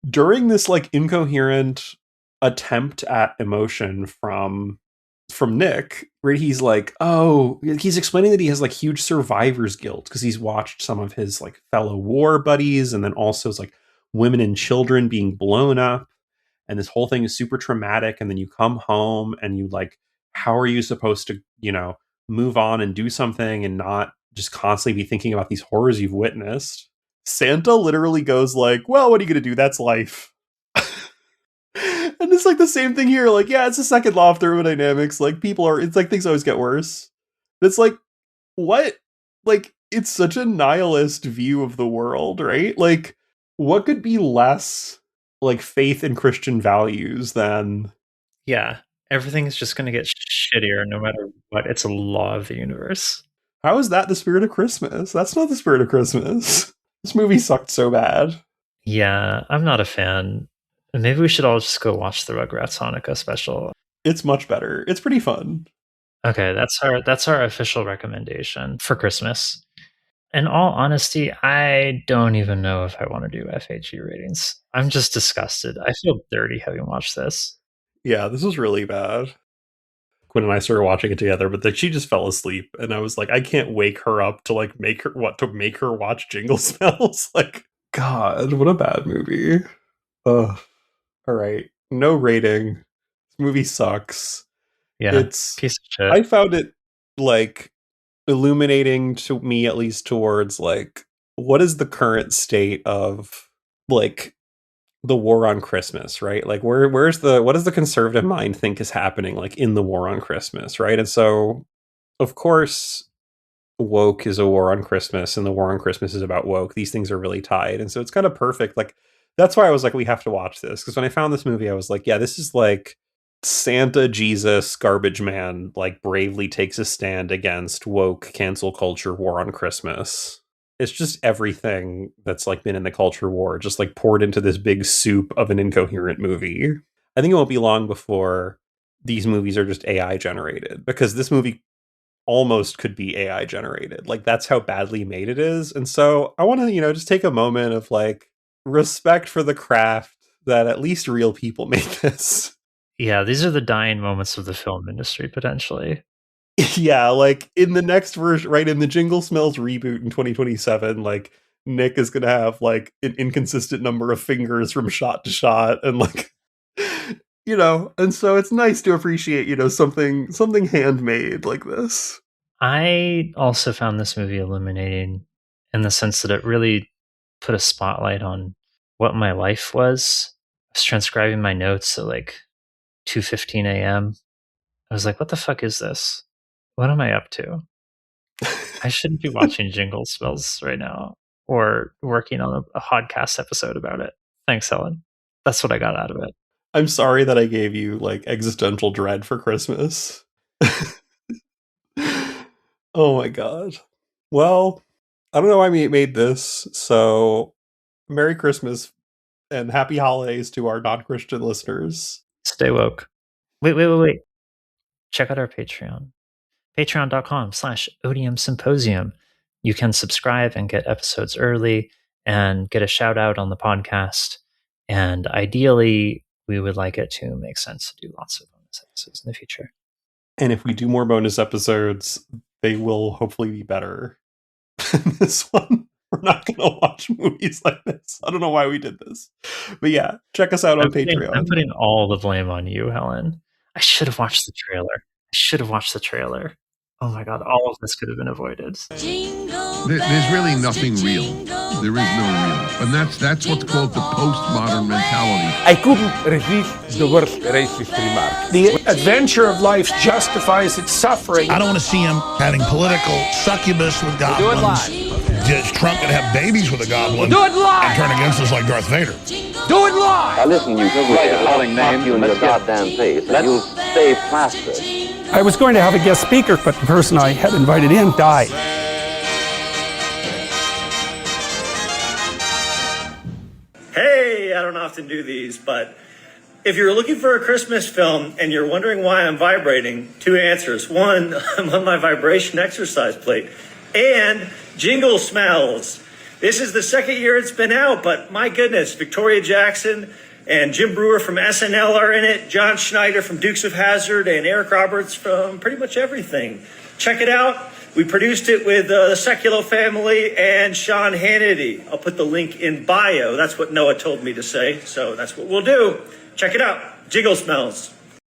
Speaker 6: During this like incoherent attempt at emotion from Nick, where he's like, oh, he's explaining that he has like huge survivor's guilt because he's watched some of his like fellow war buddies, and then also like women and children being blown up, and this whole thing is super traumatic. And then you come home and you like, how are you supposed to, move on and do something and not just constantly be thinking about these horrors you've witnessed? Santa literally goes like, well, what are you gonna do? That's life. And it's like the same thing here. Like, yeah, it's the second law of thermodynamics. Like, it's like things always get worse. It's like, what? Like, it's such a nihilist view of the world, right? Like, what could be less like faith in Christian values than.
Speaker 7: Yeah, everything's just going to get shittier no matter what. It's a law of the universe.
Speaker 6: How is that the spirit of Christmas? That's not the spirit of Christmas. This movie sucked so bad.
Speaker 7: Yeah, I'm not a fan. Maybe we should all just go watch the Rugrats Hanukkah special.
Speaker 6: It's much better. It's pretty fun.
Speaker 7: Okay, that's our official recommendation for Christmas. In all honesty, I don't even know if I want to do FHE ratings. I'm just disgusted. I feel dirty having watched this.
Speaker 6: Yeah, this was really bad. Quinn and I started watching it together, but then she just fell asleep, and I was like, I can't wake her up to like make her watch Jingle Smells. Like, God, what a bad movie. Ugh. All right, no rating. This movie sucks.
Speaker 7: Yeah,
Speaker 6: It's
Speaker 7: piece of shit.
Speaker 6: I found it like illuminating to me, at least towards like what is the current state of like the war on Christmas, right? Like what does the conservative mind think is happening like in the war on Christmas, right? And so of course woke is a war on Christmas, and the war on Christmas is about woke. These things are really tied. And so it's kind of perfect. Like, that's why I was like, we have to watch this. Because when I found this movie, I was like, yeah, this is like Santa Jesus garbage man, like bravely takes a stand against woke cancel culture war on Christmas. It's just everything that's like been in the culture war, just like poured into this big soup of an incoherent movie. I think it won't be long before these movies are just AI generated, because this movie almost could be AI generated. Like, that's how badly made it is. And so I want to, just take a moment of like respect for the craft that at least real people made this.
Speaker 7: Yeah, these are the dying moments of the film industry, potentially.
Speaker 6: Yeah, like in the next version, right, in the Jingle Smells reboot in 2027, like Nick is going to have like an inconsistent number of fingers from shot to shot, and like, and so it's nice to appreciate, something handmade like this.
Speaker 7: I also found this movie illuminating in the sense that it really put a spotlight on what my life was. I was transcribing my notes at like 2:15 a.m. I was like, what the fuck is this? What am I up to? I shouldn't be watching Jingle Smells right now or working on a podcast episode about it. Thanks, Helen. That's what I got out of it.
Speaker 6: I'm sorry that I gave you like existential dread for Christmas. Oh my god. Well, I don't know why we made this, so Merry Christmas and Happy Holidays to our non-Christian listeners.
Speaker 7: Stay woke. Wait. Check out our Patreon. Patreon.com/Odium Symposium. You can subscribe and get episodes early and get a shout out on the podcast. And ideally, we would like it to make sense to do lots of bonus episodes in the future.
Speaker 6: And if we do more bonus episodes, they will hopefully be better than this one. We're not going to watch movies like this. I don't know why we did this. But yeah, check us out on Patreon.
Speaker 7: I'm putting all the blame on you, Helen. I should have watched the trailer. Oh my god, all of this could have been avoided.
Speaker 1: There's really nothing real. There is no real. And that's what's called the postmodern mentality.
Speaker 2: I couldn't resist the worst racist remark.
Speaker 3: The adventure of life justifies its suffering.
Speaker 4: I don't want to see him having political succubus with goblins.
Speaker 2: Do it live.
Speaker 4: Just Trump could have babies with a goblin
Speaker 2: Do it live.
Speaker 4: and turn against us like Darth Vader.
Speaker 2: Do it live.
Speaker 5: Now listen, you calling names you in your goddamn face, and you'll stay plastered.
Speaker 3: I was going to have a guest speaker, but the person I had invited in died.
Speaker 8: Hey, I don't often do these, but if you're looking for a Christmas film and you're wondering why I'm vibrating, two answers. One, I'm on my vibration exercise plate. And Jingle Smells. This is the second year it's been out, but my goodness, Victoria Jackson and Jim Brewer from SNL are in it, John Schneider from Dukes of Hazzard, and Eric Roberts from pretty much everything. Check it out. We produced it with the Secular family and Sean Hannity. I'll put the link in bio. That's what Noah told me to say, so that's what we'll do. Check it out. Jingle Smells.